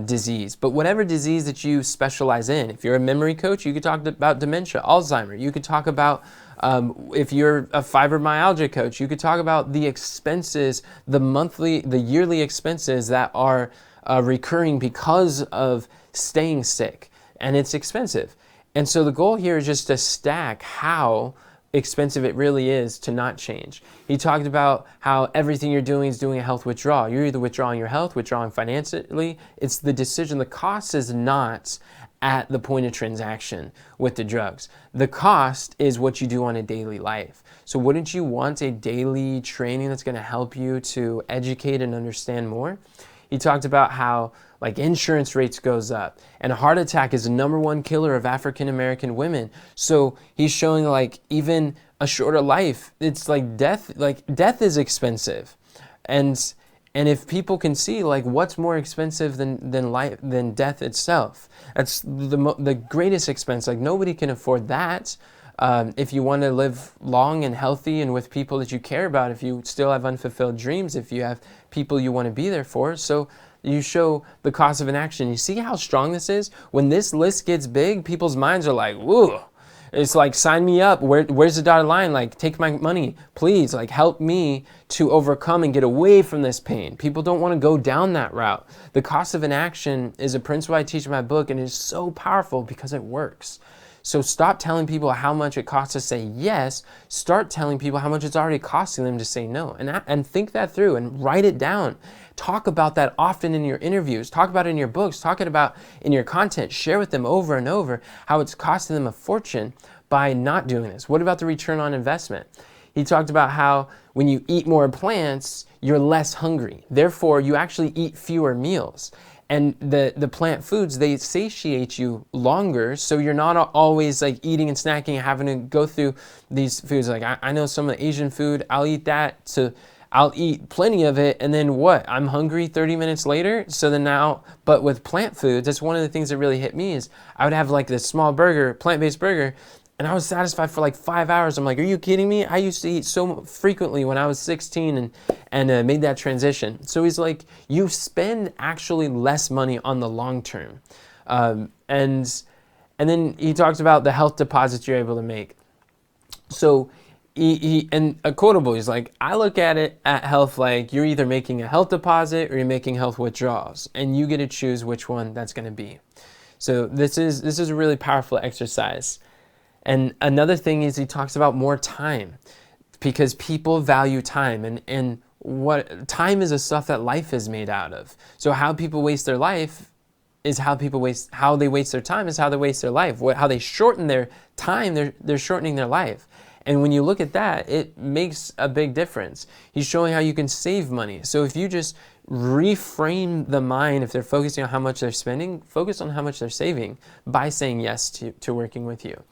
disease. But whatever disease that you specialize in, if you're a memory coach, you could talk about dementia, Alzheimer. You could talk about, if you're a fibromyalgia coach, you could talk about the expenses, the yearly expenses that are recurring because of staying sick. And it's expensive. And so the goal here is just to stack how expensive it really is to not change. He talked about how everything you're doing is doing a health withdrawal. You're either withdrawing your health, withdrawing financially. It's the decision. The cost is not at the point of transaction with the drugs. The cost is what you do on a daily life. So wouldn't you want a daily training that's going to help you to educate and understand more? He talked about how, like, insurance rates goes up, and a heart attack is the #1 killer of African American women. So he's showing, like, even a shorter life, it's like death is expensive. And if people can see, like, what's more expensive than death itself, that's the greatest expense. Like, nobody can afford that. If you want to live long and healthy and with people that you care about, if you still have unfulfilled dreams, if you have people you want to be there for. So you show the cost of inaction. You see how strong this is? When this list gets big, people's minds are like, whoa. It's like, sign me up. Where's the dotted line? Like, take my money, please. Like, help me to overcome and get away from this pain. People don't want to go down that route. The cost of inaction is a principle I teach in my book, and it's so powerful because it works. So stop telling people how much it costs to say yes. Start telling people how much it's already costing them to say no. And think that through and write it down. Talk about that often in your interviews. Talk about it in your books. Talk about it in your content. Share with them over and over how it's costing them a fortune by not doing this. What about the return on investment? He talked about how when you eat more plants, you're less hungry. Therefore, you actually eat fewer meals. And the plant foods, they satiate you longer, so you're not always like eating and snacking and having to go through these foods. Like I know some of the Asian food, I'll eat that, so I'll eat plenty of it, and then what? I'm hungry 30 minutes later. So then now, but with plant foods, that's one of the things that really hit me is I would have like this small burger, plant-based burger, and I was satisfied for like 5 hours. I'm like, are you kidding me? I used to eat so frequently when I was 16 and made that transition. So he's like, you spend actually less money on the long term. And then he talks about the health deposits you're able to make. So and a quotable, he's like, I look at it at health like you're either making a health deposit or you're making health withdrawals, and you get to choose which one that's going to be. So this is a really powerful exercise. And another thing is he talks about more time, because people value time, and what time is the stuff that life is made out of. So how people waste their life is how they waste their time is how they waste their life. How they shorten their time, they're shortening their life. And when you look at that, it makes a big difference. He's showing how you can save money. So if you just reframe the mind, if they're focusing on how much they're spending, focus on how much they're saving by saying yes to working with you.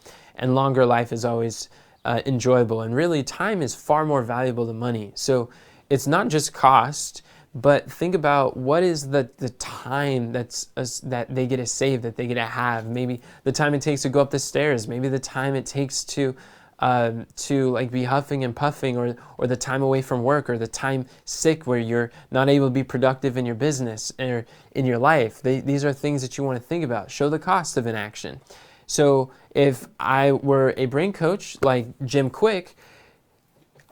And longer life is always enjoyable. And really, time is far more valuable than money. So it's not just cost, but think about what is the time that they get to save, that they get to have. Maybe the time it takes to go up the stairs. Maybe the time it takes to like be huffing and puffing, or the time away from work, or the time sick where you're not able to be productive in your business or in your life. These are things that you want to think about. Show the cost of inaction. So if I were a brain coach like Jim Quick,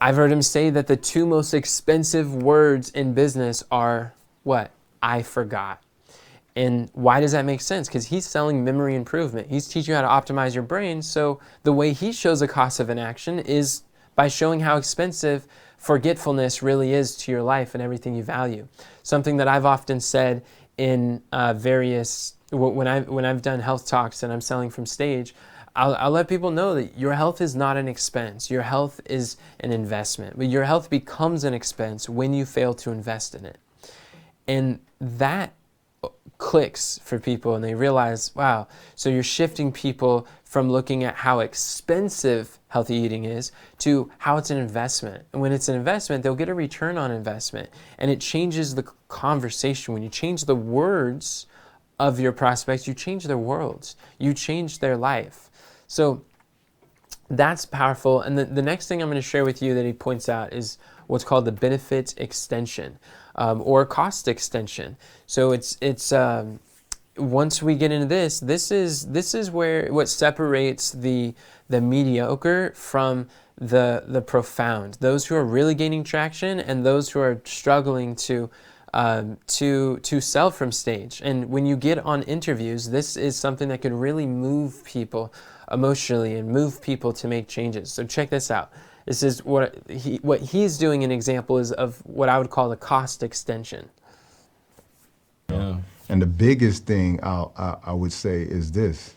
I've heard him say that the two most expensive words in business are what? I forgot. And why does that make sense? Because he's selling memory improvement. He's teaching you how to optimize your brain. So the way he shows the cost of inaction is by showing how expensive forgetfulness really is to your life and everything you value. Something that I've often said in when I've done health talks and I'm selling from stage, I'll let people know that your health is not an expense. Your health is an investment. But your health becomes an expense when you fail to invest in it. And that clicks for people, and they realize, wow, so you're shifting people from looking at how expensive healthy eating is to how it's an investment. And when it's an investment, they'll get a return on investment. And it changes the conversation. When you change the words of your prospects, you change their worlds. You change their life. So that's powerful. And the next thing I'm going to share with you that he points out is what's called the benefit extension, or cost extension. So it's once we get into this is where what separates the mediocre from the profound. Those who are really gaining traction and those who are struggling to sell from stage. And when you get on interviews, this is something that could really move people emotionally and move people to make changes. So check this out. This is what he's doing. An example is of what I would call the cost extension. Yeah. And the biggest thing I would say is this: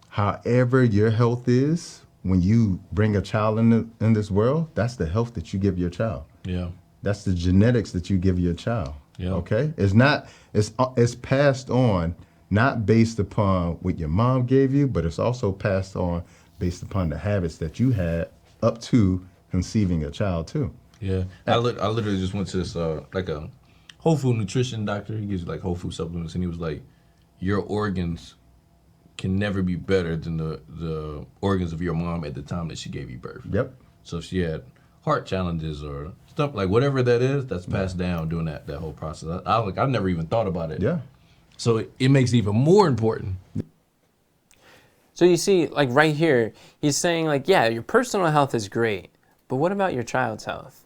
however your health is, when you bring a child in this world, that's the health that you give your child. Yeah. That's the genetics that you give your child. Yeah. Okay. It's passed on, not based upon what your mom gave you, but it's also passed on based upon the habits that you had up to conceiving a child too. Yeah, I literally just went to this like a whole food nutrition doctor. He gives you like whole food supplements, and he was like, your organs can never be better than the organs of your mom at the time that she gave you birth. Yep. So if she had heart challenges or stuff like whatever that is, that's passed down during that whole process. I've never even thought about it. Yeah. So it makes it even more important. So you see, like right here, he's saying like, yeah, your personal health is great, but what about your child's health?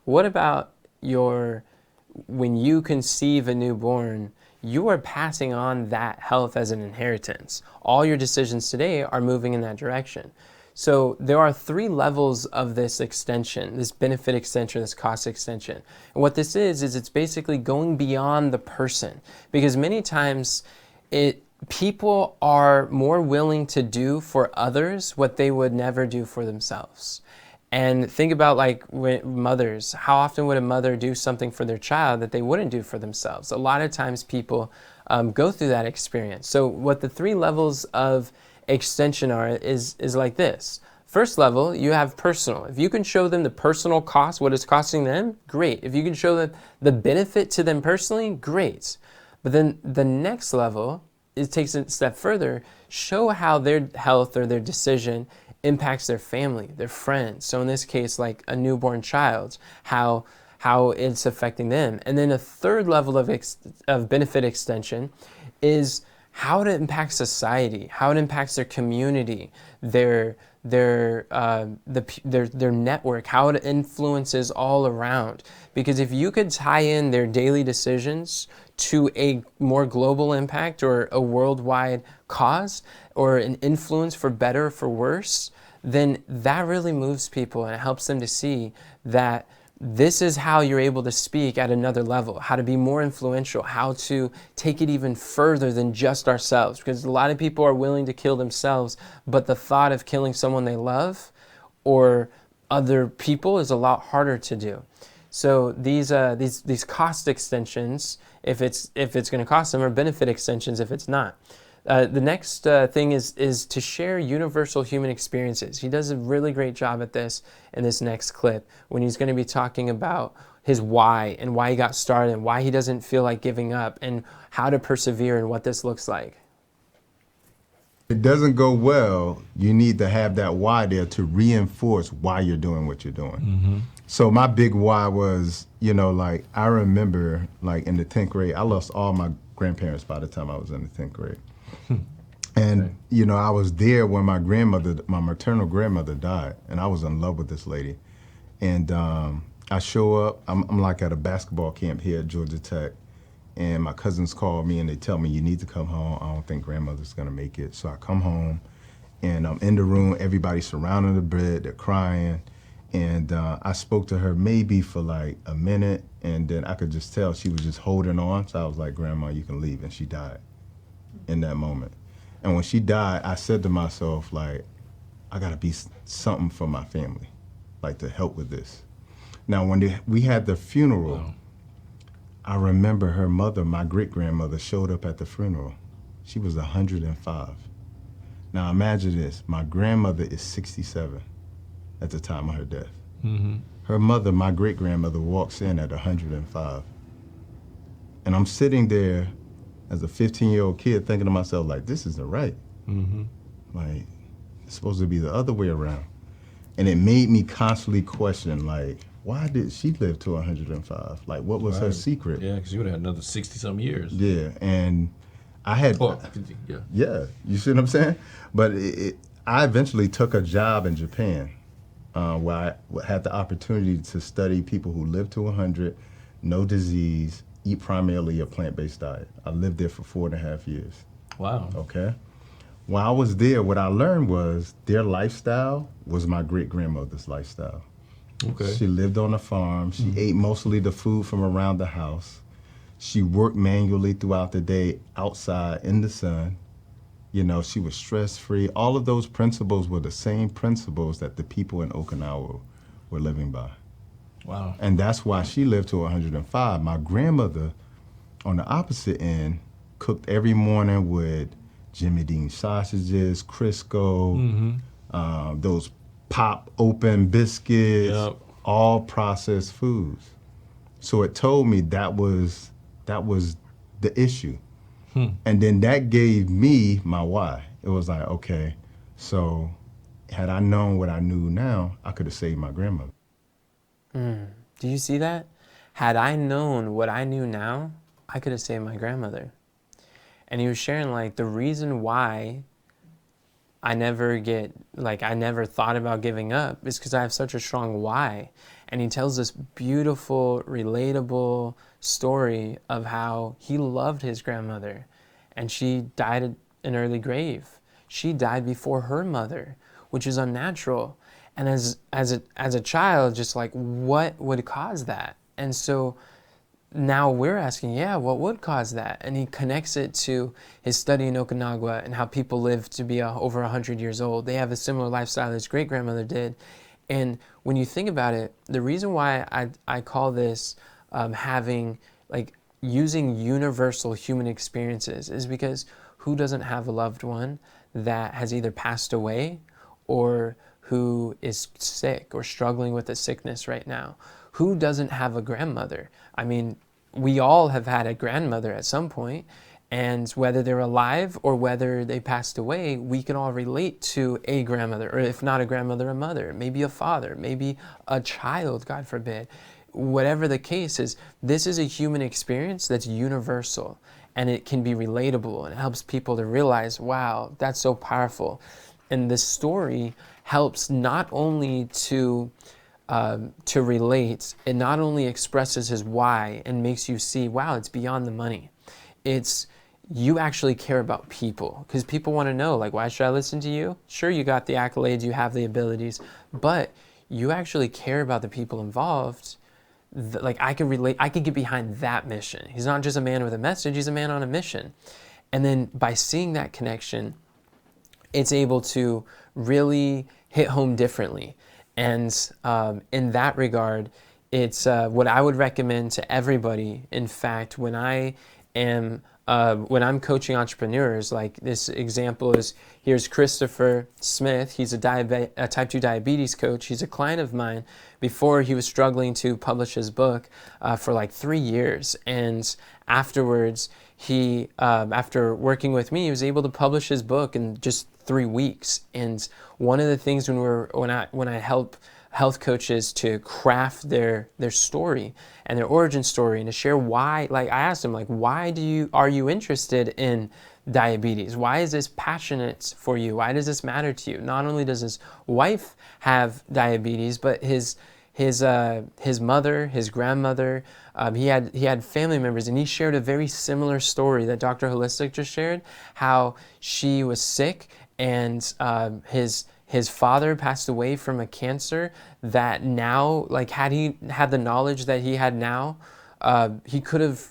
What about when you conceive a newborn, you are passing on that health as an inheritance. All your decisions today are moving in that direction. So there are 3 levels of this extension, this benefit extension, this cost extension. And what this is it's basically going beyond the person. Because many times people are more willing to do for others what they would never do for themselves. And think about like mothers. How often would a mother do something for their child that they wouldn't do for themselves? A lot of times people go through that experience. So what the 3 levels of extension are is like this. First level, you have personal. If you can show them the personal cost, what it's costing them, great. If you can show them the benefit to them personally, great. But then the next level, it takes it a step further, show how their health or their decision impacts their family, their friends. So in this case, like a newborn child, how it's affecting them. And then a third level of benefit extension is how it impacts society, how it impacts their community, their network, how it influences all around. Because if you could tie in their daily decisions to a more global impact or a worldwide cause or an influence for better or for worse, then that really moves people and it helps them to see that this is how you're able to speak at another level, how to be more influential, how to take it even further than just ourselves. Because a lot of people are willing to kill themselves, but the thought of killing someone they love or other people is a lot harder to do. So these cost extensions, if it's going to cost them, are benefit extensions if it's not. The next thing is to share universal human experiences. He does a really great job at this in this next clip when he's going to be talking about his why and why he got started and why he doesn't feel like giving up and how to persevere and what this looks like. If it doesn't go well, you need to have that why there to reinforce why you're doing what you're doing. Mm-hmm. So my big why was, like I remember like in the 10th grade, I lost all my grandparents by the time I was in the 10th grade. And, I was there when my maternal grandmother died, and I was in love with this lady. And I show up, I'm like at a basketball camp here at Georgia Tech, and my cousins call me and they tell me, you need to come home. I don't think grandmother's gonna make it. So I come home, and I'm in the room, everybody's surrounding the bed, they're crying. And I spoke to her maybe for like a minute, and then I could just tell she was just holding on. So I was like, Grandma, you can leave, and she died in that moment. And when she died, I said to myself, like, I gotta be something for my family, like to help with this. Now, when we had the funeral, wow. I remember her mother, my great-grandmother, showed up at the funeral. She was 105. Now imagine this, my grandmother is 67 at the time of her death. Mm-hmm. Her mother, my great-grandmother, walks in at 105. And I'm sitting there as a 15-year-old kid thinking to myself, like, this isn't right. Mm-hmm. Like, it's supposed to be the other way around. And it made me constantly question, like, why did she live to 105? Like, what was her secret? Yeah, because you would have had another 60-some years. Yeah, and I had... Yeah, you see what I'm saying? But I eventually took a job in Japan where I had the opportunity to study people who live to 100, no disease, eat primarily a plant-based diet. I lived there for 4.5 years. Wow. Okay? While I was there, what I learned was their lifestyle was my great-grandmother's lifestyle. Okay. She lived on a farm. She ate mostly the food from around the house. She worked manually throughout the day outside in the sun. She was stress-free. All of those principles were the same principles that the people in Okinawa were living by. Wow. And that's why she lived to 105. My grandmother, on the opposite end, cooked every morning with Jimmy Dean sausages, Crisco, those pop open biscuits, all processed foods. So it told me that was the issue. And then that gave me my why. It was like, okay, so had I known what I knew now, I could have saved my grandmother. Do you see that? Had I known what I knew now, I could have saved my grandmother. And he was sharing like the reason why I never thought about giving up is because I have such a strong why. And he tells this beautiful, relatable story of how he loved his grandmother and she died at an early grave. She died before her mother, which is unnatural. And as a child, just like, what would cause that? And so now we're asking, what would cause that? And he connects it to his study in Okinawa and how people live to be over 100 years old. They have a similar lifestyle his great-grandmother did. And when you think about it, the reason why I call this using universal human experiences is because who doesn't have a loved one that has either passed away or who is sick or struggling with a sickness right now? Who doesn't have a grandmother? I mean, we all have had a grandmother at some point, and whether they're alive or whether they passed away, we can all relate to a grandmother, or if not a grandmother, a mother, maybe a father, maybe a child, God forbid. Whatever the case is, this is a human experience that's universal, and it can be relatable, and it helps people to realize, wow, that's so powerful. And this story helps not only to relate, it not only expresses his why and makes you see, wow, it's beyond the money. It's you actually care about people, because people want to know, like, why should I listen to you? Sure, you got the accolades, you have the abilities, but you actually care about the people involved. Like, I can relate, I can get behind that mission. He's not just a man with a message, he's a man on a mission. And then by seeing that connection, it's able to really hit home differently. And in that regard, it's what I would recommend to everybody. In fact, when I'm coaching entrepreneurs, like this example is, here's Christopher Smith. He's a type 2 diabetes coach. He's a client of mine. Before, he was struggling to publish his book for like 3 years. And afterwards, he, after working with me, he was able to publish his book in just 3 weeks. And one of the things when I help health coaches to craft their story and their origin story and to share why, like I asked them, like, why are you interested in diabetes? Why is this passionate for you? Why does this matter to you? Not only does his wife have diabetes, but his mother, his grandmother, he had family members, and he shared a very similar story that Dr. Holistic just shared, how she was sick and his father passed away from a cancer that now, like, had he had the knowledge that he had now, he could have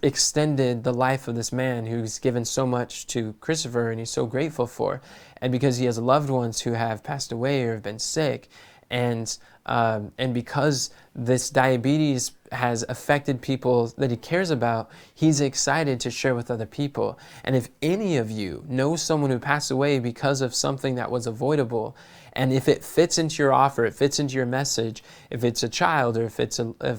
extended the life of this man who's given so much to Christopher and he's so grateful for. And because he has loved ones who have passed away or have been sick, and because this diabetes has affected people that he cares about, he's excited to share with other people. And if any of you know someone who passed away because of something that was avoidable, and if it fits into your offer, it fits into your message, if it's a child or if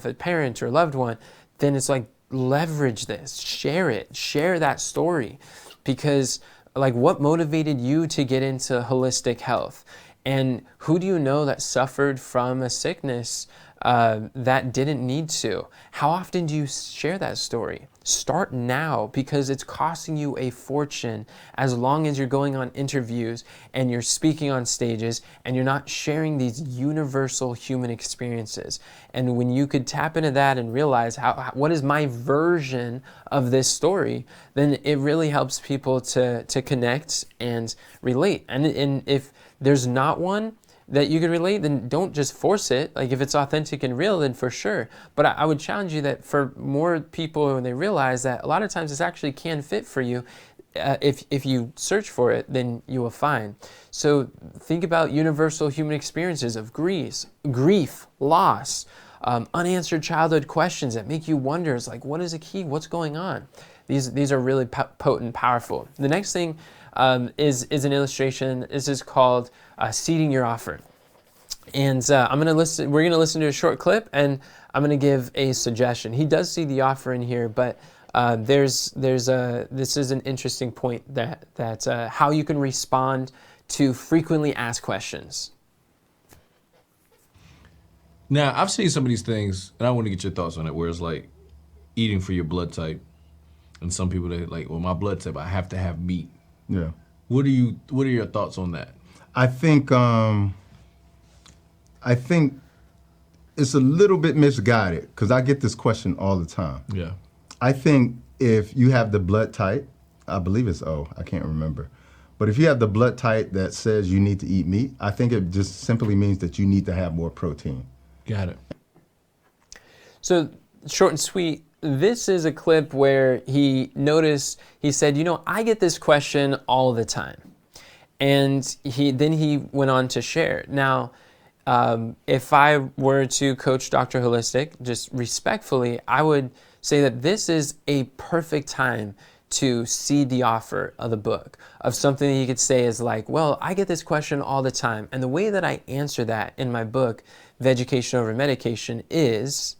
a parent or a loved one, then it's like, leverage this, share it, share that story. Because, like, what motivated you to get into holistic health? And who do you know that suffered from a sickness that didn't need to? How often do you share that story? Start now, because it's costing you a fortune as long as you're going on interviews and you're speaking on stages and you're not sharing these universal human experiences. And when you could tap into that and realize what is my version of this story, then it really helps people to connect and relate. And if there's not one that you can relate, then don't just force it. Like, if it's authentic and real, then for sure. But I would challenge you that for more people, when they realize that a lot of times this actually can fit for you, if you search for it, then you will find. So think about universal human experiences of grief, loss, unanswered childhood questions that make you wonder, it's like, what is the key? What's going on? These are really potent, powerful. The next thing is an illustration. This is called seeding your offer. And we're going to listen to a short clip, and I'm going to give a suggestion. He does see the offer in here, but this is an interesting point that how you can respond to frequently asked questions. Now, I've seen some of these things, and I want to get your thoughts on it, where it's like eating for your blood type. And some people, they like, well, my blood type, I have to have meat. Yeah. What are your thoughts on that? I think it's a little bit misguided because I get this question all the time. Yeah. I think if you have the blood type, I believe it's O, I can't remember. But if you have the blood type that says you need to eat meat, I think it just simply means that you need to have more protein. Got it. So short and sweet, this is a clip where he said, I get this question all the time. And he went on to share. Now, if I were to coach Dr. Holistic, just respectfully, I would say that this is a perfect time to seed the offer of the book, of something that you could say is like, well, I get this question all the time. And the way that I answer that in my book, Vegetation Over Medication, is,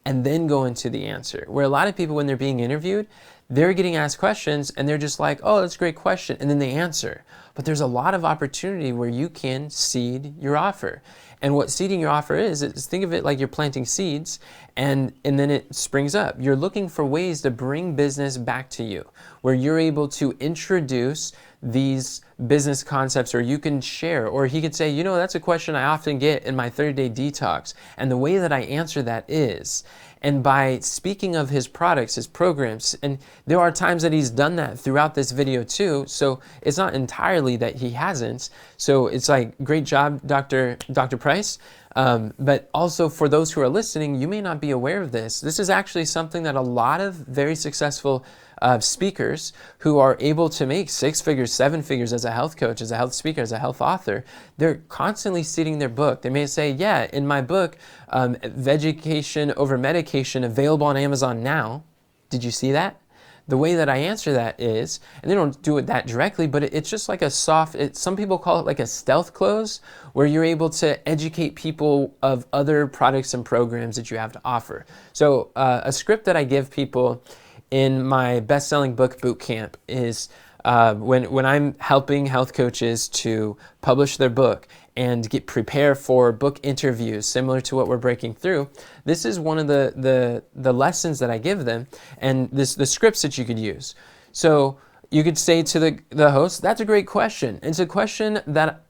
and then go into the answer. Where a lot of people, when they're being interviewed, they're getting asked questions and they're just like, oh, that's a great question. And then they answer. But there's a lot of opportunity where you can seed your offer. And what seeding your offer is think of it like you're planting seeds and then it springs up. You're looking for ways to bring business back to you, where you're able to introduce these business concepts, or you can share, or he could say, that's a question I often get in my 30-day detox. And the way that I answer that is, and by speaking of his products, his programs, and there are times that he's done that throughout this video too, so it's not entirely that he hasn't. So it's like, great job, Dr. Price. But also for those who are listening, you may not be aware of this. This is actually something that a lot of very successful speakers who are able to make 6 figures, 7 figures as a health coach, as a health speaker, as a health author, they're constantly seeding their book. They may say, yeah, in my book, Vegetation Over Medication, available on Amazon now. Did you see that? The way that I answer that is, and they don't do it that directly, but it's just like a some people call it like a stealth close, where you're able to educate people of other products and programs that you have to offer. So a script that I give people in my best-selling book boot camp is when I'm helping health coaches to publish their book and get prepared for book interviews similar to what we're breaking through. This is one of the lessons that I give them, and the scripts that you could use. So you could say to the host, that's a great question. It's a question that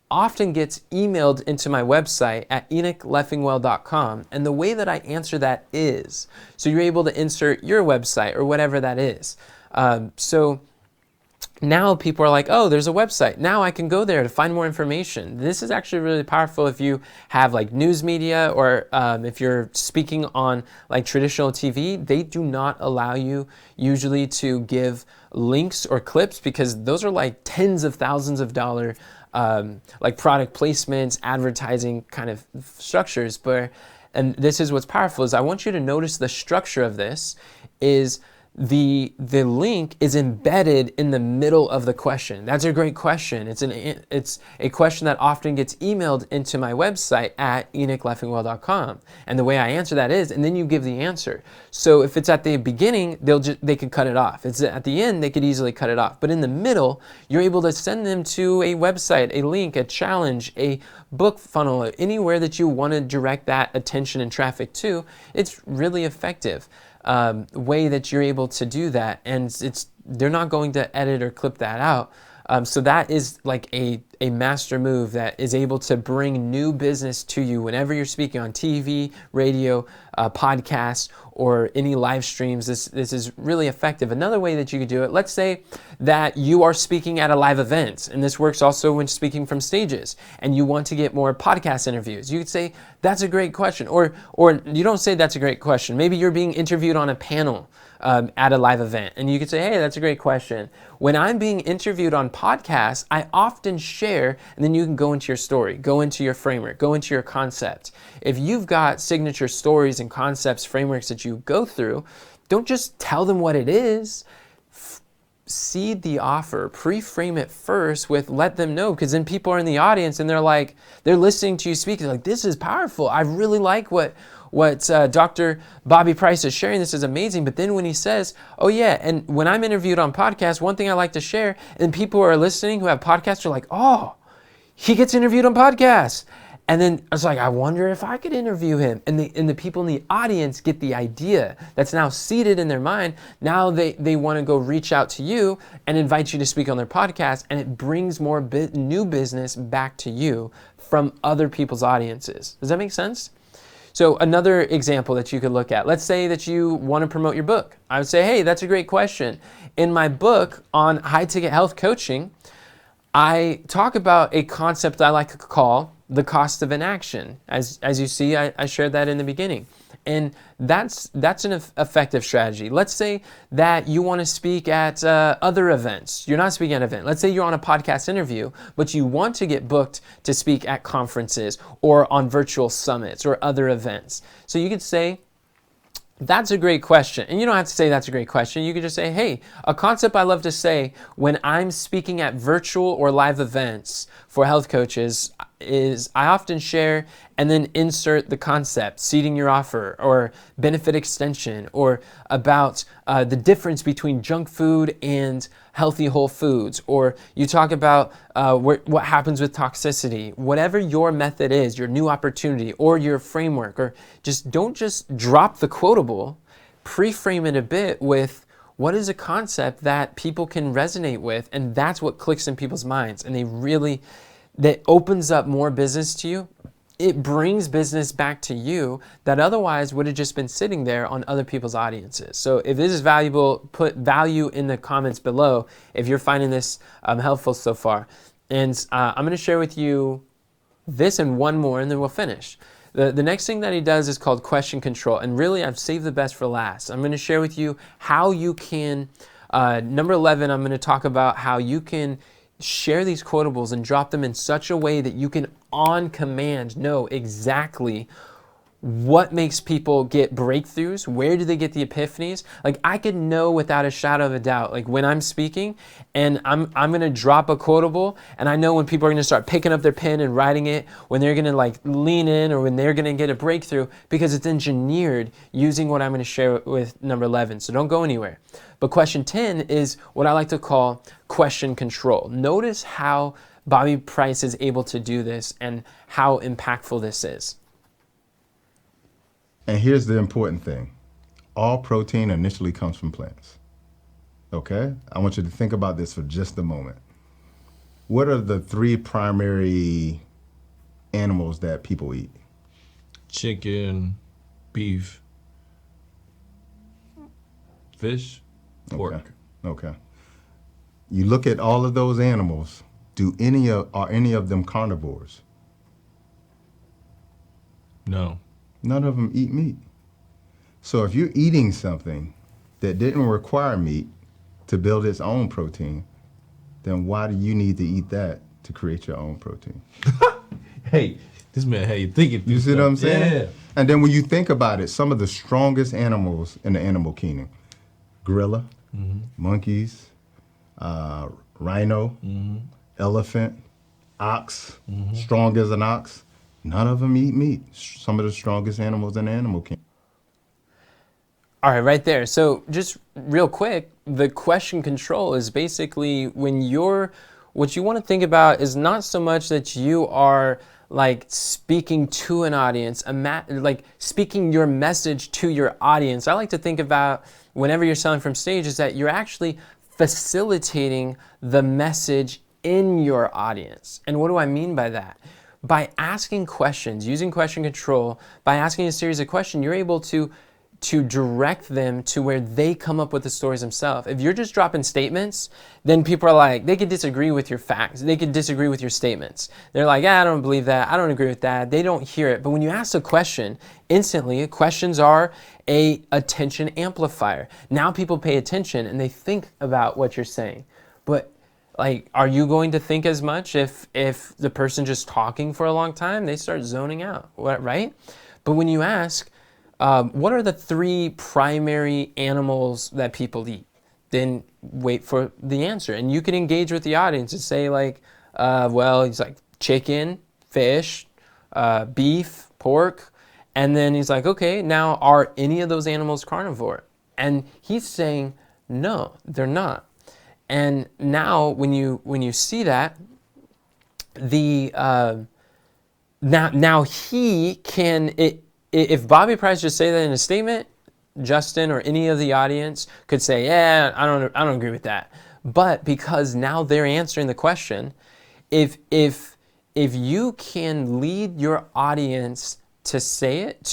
often gets emailed into my website at EnochLeffingwell.com. And the way that I answer that is, so you're able to insert your website or whatever that is. So now people are like, oh, there's a website. Now I can go there to find more information. This is actually really powerful if you have like news media, or if you're speaking on like traditional TV. They do not allow you usually to give links or clips, because those are like tens of thousands of dollars like product placements, advertising kind of structures. And this is what's powerful, is I want you to notice the structure of this is the link is embedded in the middle of the question. That's a great question. It's a question that often gets emailed into my website at EnochLeffingwell.com. And the way I answer that is, and then you give the answer. So if it's at the beginning, they could cut it off. If it's at the end, they could easily cut it off. But in the middle, you're able to send them to a website, a link, a challenge, a book funnel, anywhere that you want to direct that attention and traffic to. It's really effective. Way that you're able to do that, and they're not going to edit or clip that out. So that is like a master move that is able to bring new business to you whenever you're speaking on TV, radio, podcasts, or any live streams. This is really effective. Another way that you could do it, let's say that you are speaking at a live event, and this works also when speaking from stages, and you want to get more podcast interviews. You could say, that's a great question. Or you don't say that's a great question. Maybe you're being interviewed on a panel at a live event, and you could say, hey, that's a great question. When I'm being interviewed on podcasts, I often share, and then you can go into your story, go into your framework, go into your concept. If you've got signature stories and concepts, frameworks that you go through, don't just tell them what it is. Seed the offer, pre-frame it first with let them know, because then people are in the audience and they're listening to you speak. They're like, this is powerful. I really like what Dr. Bobby Price is sharing. This is amazing. But then when he says, oh yeah, and when I'm interviewed on podcasts, one thing I like to share, and people who are listening who have podcasts are like, oh, he gets interviewed on podcasts. And then I was like, I wonder if I could interview him. And the people in the audience get the idea that's now seated in their mind. Now they want to go reach out to you and invite you to speak on their podcast. And it brings more new business back to you from other people's audiences. Does that make sense? So another example that you could look at, let's say that you want to promote your book. I would say, hey, that's a great question. In my book on high ticket health coaching, I talk about a concept I like to call the cost of inaction. As you see, I shared that in the beginning. And that's an effective strategy. Let's say that you want to speak at other events. You're not speaking at an event. Let's say you're on a podcast interview, but you want to get booked to speak at conferences or on virtual summits or other events. So you could say, that's a great question. And you don't have to say that's a great question. You could just say, hey, a concept I love to say when I'm speaking at virtual or live events for health coaches is I often share and then insert the concept, seeding your offer or benefit extension, or about the difference between junk food and healthy whole foods, or you talk about what happens with toxicity. Whatever your method is, your new opportunity or your framework, or don't just drop the quotable, pre-frame it a bit with what is a concept that people can resonate with, and that's what clicks in people's minds, and that opens up more business to you. It brings business back to you that otherwise would have just been sitting there on other people's audiences. So if this is valuable, put value in the comments below if you're finding this helpful so far. And I'm going to share with you this and one more, and then we'll finish. The next thing that he does is called question control. And really, I've saved the best for last. I'm going to share with you how you can, number 11, I'm going to talk about how you can share these quotables and drop them in such a way that you can on command know exactly what makes people get breakthroughs, where do they get the epiphanies. Like I could know without a shadow of a doubt, like when I'm speaking and I'm going to drop a quotable, and I know when people are going to start picking up their pen and writing it, when they're going to like lean in, or when they're going to get a breakthrough, because it's engineered using what I'm going to share with number 11. So don't go anywhere. But question 10 is what I like to call question control. Notice how Bobby Price is able to do this and how impactful this is. And here's the important thing. All protein initially comes from plants. Okay? I want you to think about this for just a moment. What are the 3 primary animals that people eat? Chicken, beef, fish, pork. Okay. You look at all of those animals. Are any of them carnivores? No. None of them eat meat. So if you're eating something that didn't require meat to build its own protein, then why do you need to eat that to create your own protein? Hey, this man, you thinking. You see what I'm saying? Yeah. And then when you think about it, some of the strongest animals in the animal kingdom, gorilla, monkeys, rhino, elephant, ox, strong as an ox, none of them eat meat. Some of the strongest animals in the animal kingdom. All right, right there. So just real quick, the question control is basically what you want to think about is not so much that you are like speaking to an audience, like speaking your message to your audience. I like to think about whenever you're selling from stage is that you're actually facilitating the message in your audience. And what do I mean by that? By asking questions, using question control, by asking a series of questions, you're able to direct them to where they come up with the stories themselves. If you're just dropping statements, then people are like, they could disagree with your facts. They could disagree with your statements. They're like, I don't believe that. I don't agree with that. They don't hear it. But when you ask a question, instantly, questions are a attention amplifier. Now people pay attention and they think about what you're saying. But like, are you going to think as much if the person just talking for a long time, they start zoning out, right? But when you ask, what are the 3 primary animals that people eat? Then wait for the answer. And you can engage with the audience and say like, he's like chicken, fish, beef, pork. And then he's like, okay, now are any of those animals carnivore? And he's saying, no, they're not. And now when you see that, Now he can, if Bobby Price just say that in a statement, Justin or any of the audience could say, yeah, I don't agree with that. But because now they're answering the question, if you can lead your audience to say it,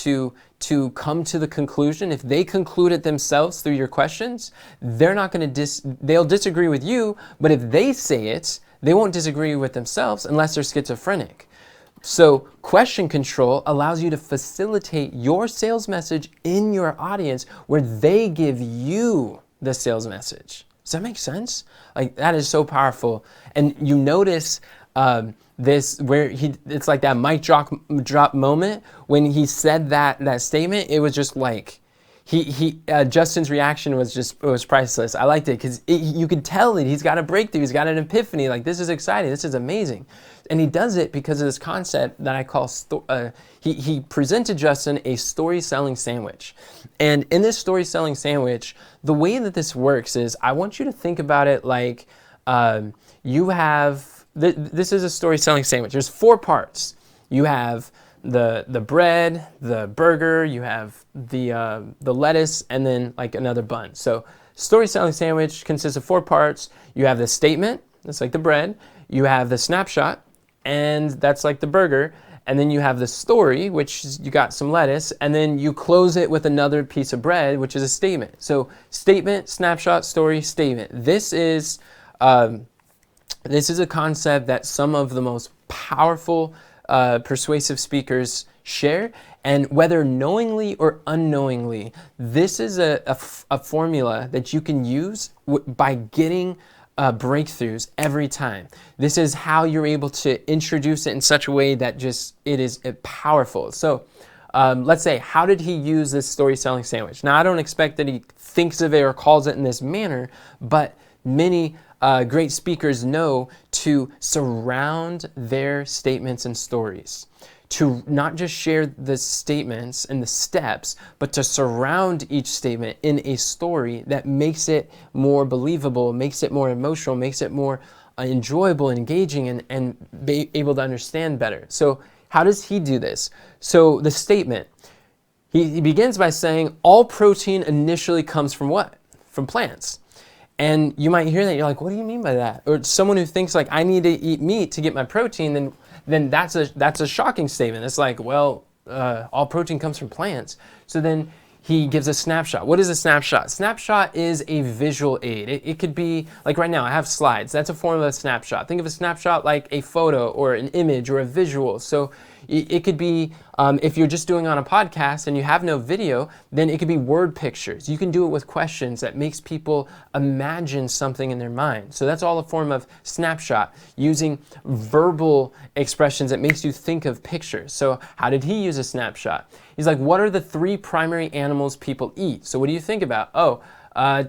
to come to the conclusion, if they conclude it themselves through your questions, they're not going to they'll disagree with you, but if they say it, they won't disagree with themselves unless they're schizophrenic. So question control allows you to facilitate your sales message in your audience where they give you the sales message. Does that make sense? Like, that is so powerful. And you notice this where it's like that mic drop moment when he said that statement. It was just like Justin's reaction was priceless. I liked it because you could tell that he's got a breakthrough. He's got an epiphany. Like, this is exciting. This is amazing. And he does it because of this concept that I call, he presented Justin a story selling sandwich. And in this story selling sandwich, the way that this works is I want you to think about it like you have, this is a story selling sandwich. There's 4 parts. You have the bread, the burger, you have the lettuce, and then like another bun. So story selling sandwich consists of 4 parts. You have the statement, that's like the bread. You have the snapshot, and that's like the burger. And then you have the story, which is, you got some lettuce, and then you close it with another piece of bread, which is a statement. So statement, snapshot, story, statement. This is a concept that some of the most powerful persuasive speakers share, and whether knowingly or unknowingly, this is a formula that you can use by getting breakthroughs every time. This is how you're able to introduce it in such a way that it is powerful. So let's say, how did he use this story selling sandwich? Now, I don't expect that he thinks of it or calls it in this manner, but many great speakers know to surround their statements and stories, to not just share the statements and the steps, but to surround each statement in a story that makes it more believable, makes it more emotional, makes it more enjoyable, engaging, and be able to understand better. So how does he do this? So the statement, he begins by saying all protein initially comes from what? From plants. And you might hear that, you're like, what do you mean by that? Or someone who thinks like, I need to eat meat to get my protein, then that's a shocking statement. It's like, well, all protein comes from plants. So then he gives a snapshot. What is a snapshot? Snapshot is a visual aid. It could be, like right now, I have slides. That's a form of a snapshot. Think of a snapshot like a photo or an image or a visual. So it could be, if you're just doing on a podcast and you have no video, then it could be word pictures. You can do it with questions that makes people imagine something in their mind. So that's all a form of snapshot, using verbal expressions that makes you think of pictures. So how did he use a snapshot? He's like, what are the 3 primary animals people eat? So what do you think about?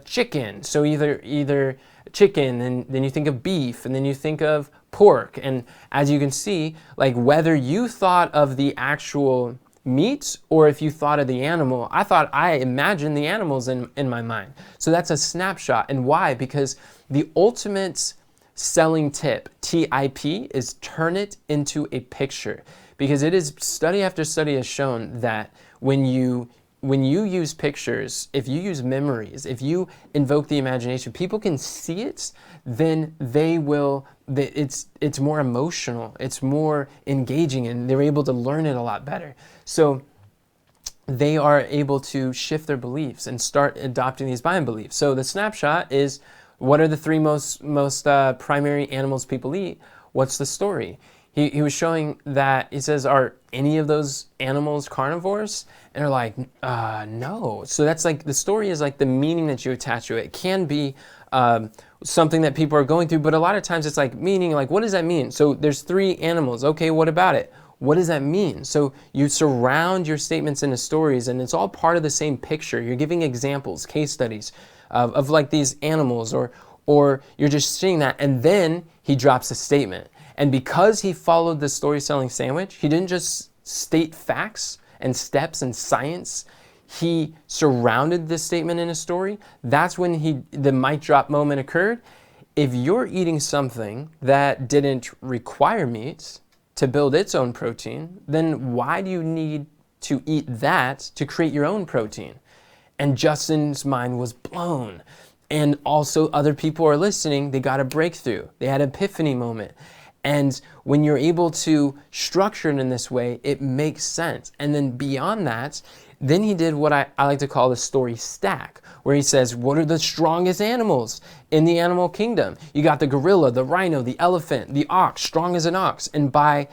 Chicken. So either chicken, and then you think of beef, and then you think of pork. And as you can see, like whether you thought of the actual meat or if you thought of the animal, I imagined the animals in my mind. So that's a snapshot. And why? Because the ultimate selling tip, TIP, is turn it into a picture. Because it is, study after study has shown that when you use pictures, if you use memories, if you invoke the imagination, people can see it, then it's more emotional, it's more engaging, and they're able to learn it a lot better. So they are able to shift their beliefs and start adopting these buying beliefs. So the snapshot is, what are the 3 most primary animals people eat? What's the story? He was showing that, he says, are any of those animals carnivores? And they're like, no. So that's like, the story is like the meaning that you attach to it. It can be something that people are going through, but a lot of times it's like meaning, like, what does that mean? So there's 3 animals. Okay, what about it? What does that mean? So you surround your statements into stories, and it's all part of the same picture. You're giving examples, case studies of like these animals, or you're just seeing that, and then he drops a statement. And because he followed the story selling sandwich, he didn't just state facts and steps and science. He surrounded this statement in a story. That's when the mic drop moment occurred. If you're eating something that didn't require meat, to build its own protein, then why do you need to eat that to create your own protein? And Justin's mind was blown. And also other people are listening, they got a breakthrough. They had an epiphany moment. And when you're able to structure it in this way, it makes sense. And then beyond that, then he did what I like to call the story stack, where he says, what are the strongest animals in the animal kingdom? You got the gorilla, the rhino, the elephant, the ox, strong as an ox. And by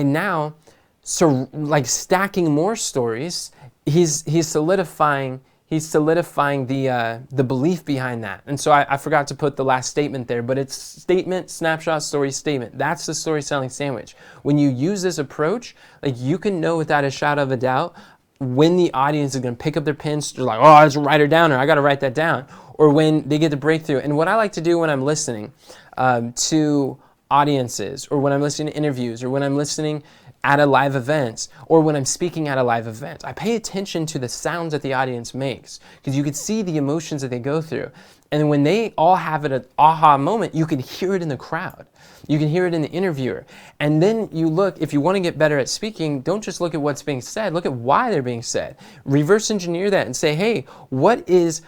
now, so like stacking more stories, he's solidifying the belief behind that. And so I forgot to put the last statement there, but it's statement, snapshot, story, statement. That's the storytelling sandwich. When you use this approach, like you can know without a shadow of a doubt when the audience is going to pick up their pens, they're like, oh, I just write it down, or I got to write that down, or when they get the breakthrough. And what I like to do when I'm listening to audiences, or when I'm listening to interviews, or when I'm listening at a live event, or when I'm speaking at a live event, I pay attention to the sounds that the audience makes, because you can see the emotions that they go through. And when they all have an aha moment, you can hear it in the crowd. You can hear it in the interviewer. And then you look, if you want to get better at speaking, don't just look at what's being said, look at why they're being said. Reverse engineer that and say, hey, what is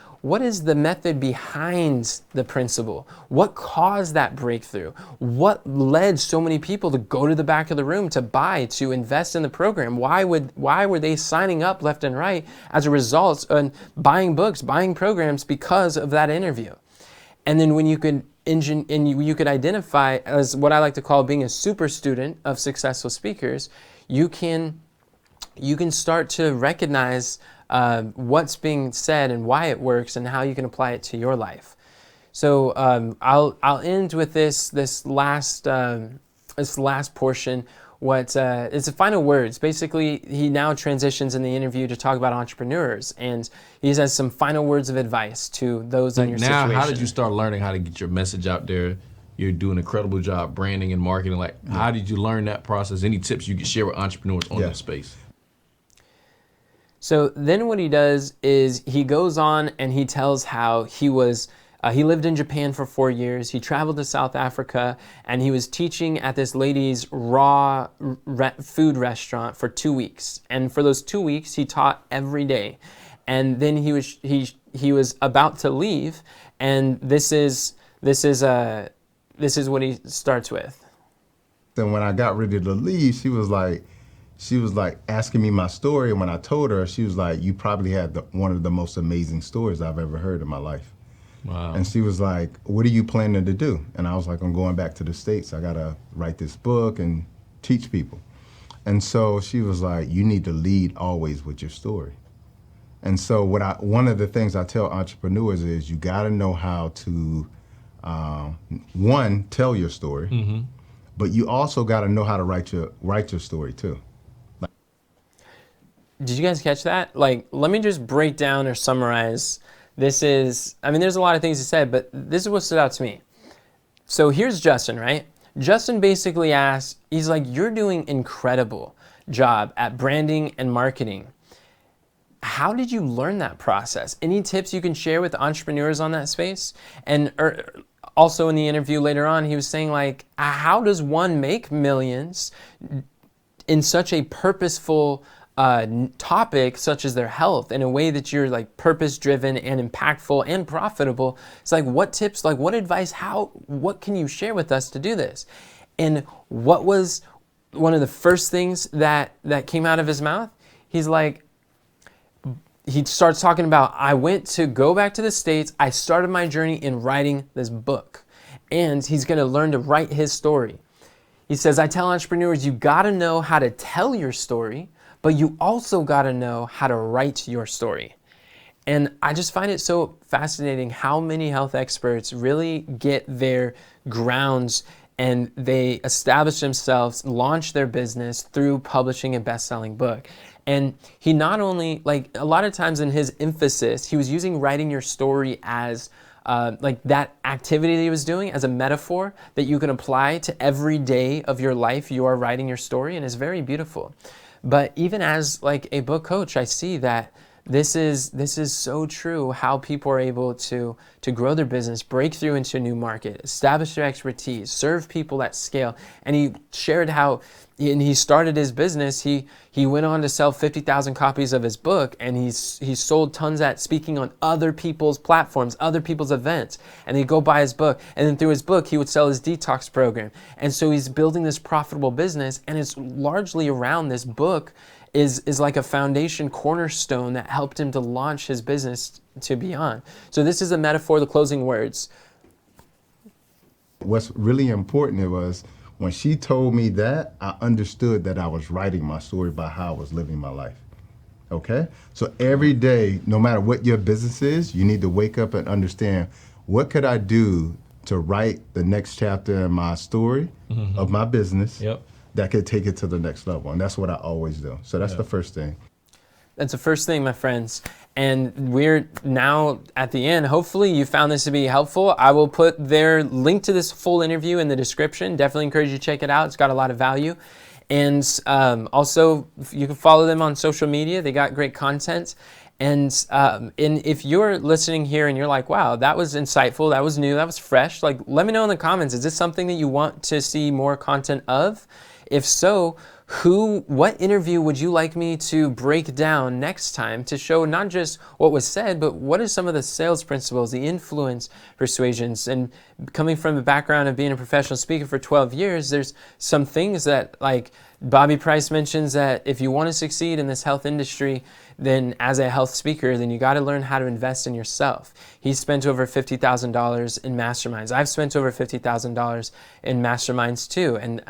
the method behind the principle? What caused that breakthrough? What led so many people to go to the back of the room to buy, to invest in the program? Why were they signing up left and right as a result and buying books, buying programs because of that interview? And then when you could you could identify as what I like to call being a super student of successful speakers, you can start to recognize what's being said and why it works and how you can apply it to your life. So I'll end with this last portion. It's the final words. Basically, he now transitions in the interview to talk about entrepreneurs, and he has some final words of advice to those in your situation. Now, how did you start learning how to get your message out there? You're doing an incredible job branding and marketing. How did you learn that process? Any tips you could share with entrepreneurs on that space? So then what he does is he goes on and he tells how he lived in Japan for 4 years. He traveled to South Africa, and he was teaching at this lady's raw food restaurant for 2 weeks. And for those 2 weeks, he taught every day. And then he was about to leave, and this is what he starts with. Then when I got ready to leave, she was like asking me my story, and when I told her, she was like, you probably had one of the most amazing stories I've ever heard in my life. Wow. And she was like, what are you planning to do? And I was like, I'm going back to the States. I got to write this book and teach people. And so she was like, you need to lead always with your story. And so one of the things I tell entrepreneurs is you got to know how to, one, tell your story, but you also got to know how to write your story too. Did you guys catch that? Let me just break down or summarize. There's a lot of things he said, but this is what stood out to me. So here's Justin, right? Justin basically asked, he's like, you're doing incredible job at branding and marketing. How did you learn that process? Any tips you can share with entrepreneurs on that space? And also in the interview later on, he was saying how does one make millions in such a purposeful topic such as their health in a way that you're purpose-driven and impactful and profitable? It's what tips, what advice, what can you share with us to do this? And what was one of the first things that came out of his mouth? He starts talking about, I went to go back to the States. I started my journey in writing this book. And he's going to learn to write his story. He says, I tell entrepreneurs, you got to know how to tell your story, but you also got to know how to write your story. And I just find it so fascinating how many health experts really get their grounds and they establish themselves, launch their business through publishing a best-selling book. And he not only, a lot of times in his emphasis, he was using writing your story as that activity that he was doing as a metaphor that you can apply to every day of your life. You are writing your story, and it's very beautiful. But even as a book coach, I see that This is so true, how people are able to grow their business, break through into a new market, establish their expertise, serve people at scale. And he shared how, and he started his business, he went on to sell 50,000 copies of his book, and he sold tons at speaking on other people's platforms, other people's events. And he'd go buy his book, and then through his book, he would sell his detox program. And so he's building this profitable business, and it's largely around this book is like a foundation cornerstone that helped him to launch his business to beyond. So this is a metaphor, the closing words. What's really important was when she told me that, I understood that I was writing my story by how I was living my life. Okay? So every day, no matter what your business is, you need to wake up and understand, what could I do to write the next chapter in my story of my business that could take it to the next level? And that's what I always do. So that's the first thing. That's the first thing, my friends. And we're now at the end. Hopefully you found this to be helpful. I will put their link to this full interview in the description. Definitely encourage you to check it out. It's got a lot of value. And also, you can follow them on social media. They got great content. And if you're listening here and you're like, wow, that was insightful, that was new, that was fresh, like, let me know in the comments. Is this something that you want to see more content of? If so, what interview would you like me to break down next time to show not just what was said, but what are some of the sales principles, the influence persuasions? And coming from the background of being a professional speaker for 12 years, there's some things that, like Bobby Price mentions, that if you want to succeed in this health industry, then as a health speaker, then you got to learn how to invest in yourself. He spent over $50,000 in masterminds. I've spent over $50,000 in masterminds too. And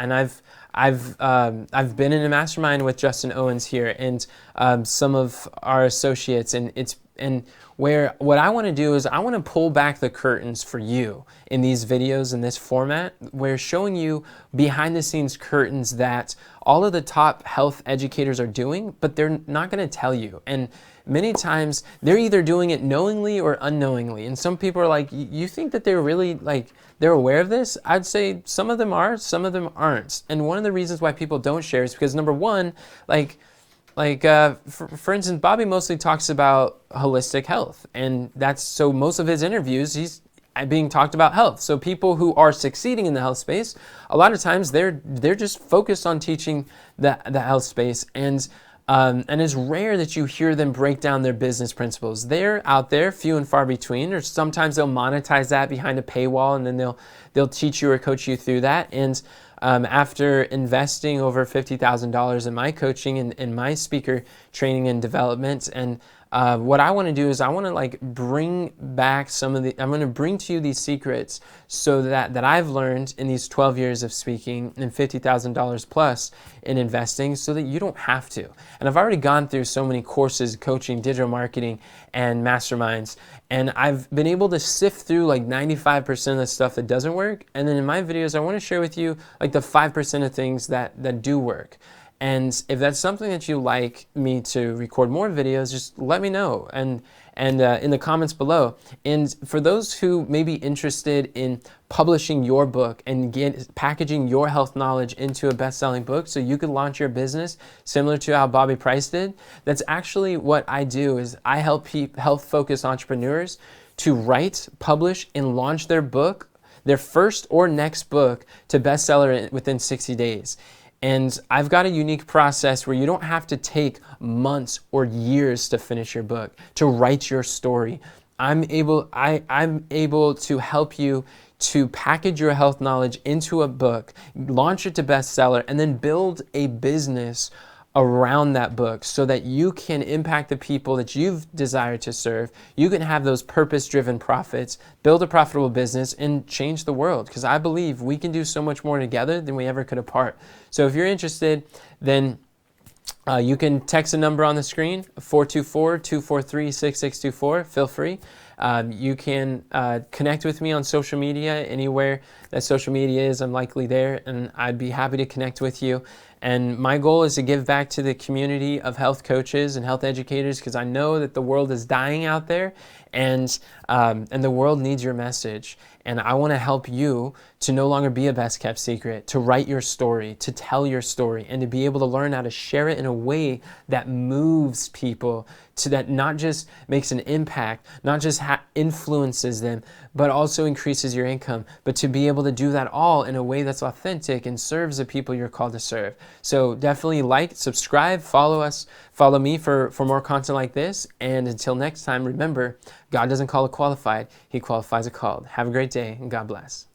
I've been in a mastermind with Justin Owens here and some of our associates, and what I want to do is I want to pull back the curtains for you in these videos in this format. We're showing you behind the scenes curtains that all of the top health educators are doing, but they're not going to tell you. And many times they're either doing it knowingly or unknowingly. And some people are like, you think that they're really they're aware of this? I'd say some of them are, some of them aren't. And one of the reasons why people don't share is because, number one, for instance, Bobby mostly talks about holistic health, and so most of his interviews, he's being talked about health. So people who are succeeding in the health space, a lot of times they're just focused on teaching the health space, and it's rare that you hear them break down their business principles. They're out there, few and far between, or sometimes they'll monetize that behind a paywall, and then they'll teach you or coach you through that. And after investing over $50,000 in my coaching and in my speaker training and development, and what I want to do is I want to bring back I'm going to bring to you these secrets so that I've learned in these 12 years of speaking and $50,000 plus in investing, so that you don't have to. And I've already gone through so many courses, coaching, digital marketing, and masterminds, and I've been able to sift through 95% of the stuff that doesn't work. And then in my videos, I want to share with you the 5% of things that do work. And if that's something that you like me to record more videos, just let me know and in the comments below. And for those who may be interested in publishing your book and packaging your health knowledge into a best-selling book so you could launch your business similar to how Bobby Price did, that's actually what I do. Is I help health-focused entrepreneurs to write, publish, and launch their book, their first or next book, to bestseller within 60 days. And I've got a unique process where you don't have to take months or years to finish your book, to write your story. I'm able to help you to package your health knowledge into a book, launch it to bestseller, and then build a business around that book so that you can impact the people that you've desired to serve. You can have those purpose-driven profits, build a profitable business, and change the world. Because I believe we can do so much more together than we ever could apart. So if you're interested, then you can text the number on the screen, 424-243-6624. Feel free. You can connect with me on social media. Anywhere that social media is, I'm likely there, and I'd be happy to connect with you. And my goal is to give back to the community of health coaches and health educators, because I know that the world is dying out there, and the world needs your message. And I want to help you to no longer be a best kept secret, to write your story, to tell your story, and to be able to learn how to share it in a way that moves people, to that not just makes an impact, not just influences them, but also increases your income, but to be able to do that all in a way that's authentic and serves the people you're called to serve. So definitely like, subscribe, follow us, follow me for more content like this. And until next time, remember, God doesn't call a qualified, He qualifies a called. Have a great day, and God bless.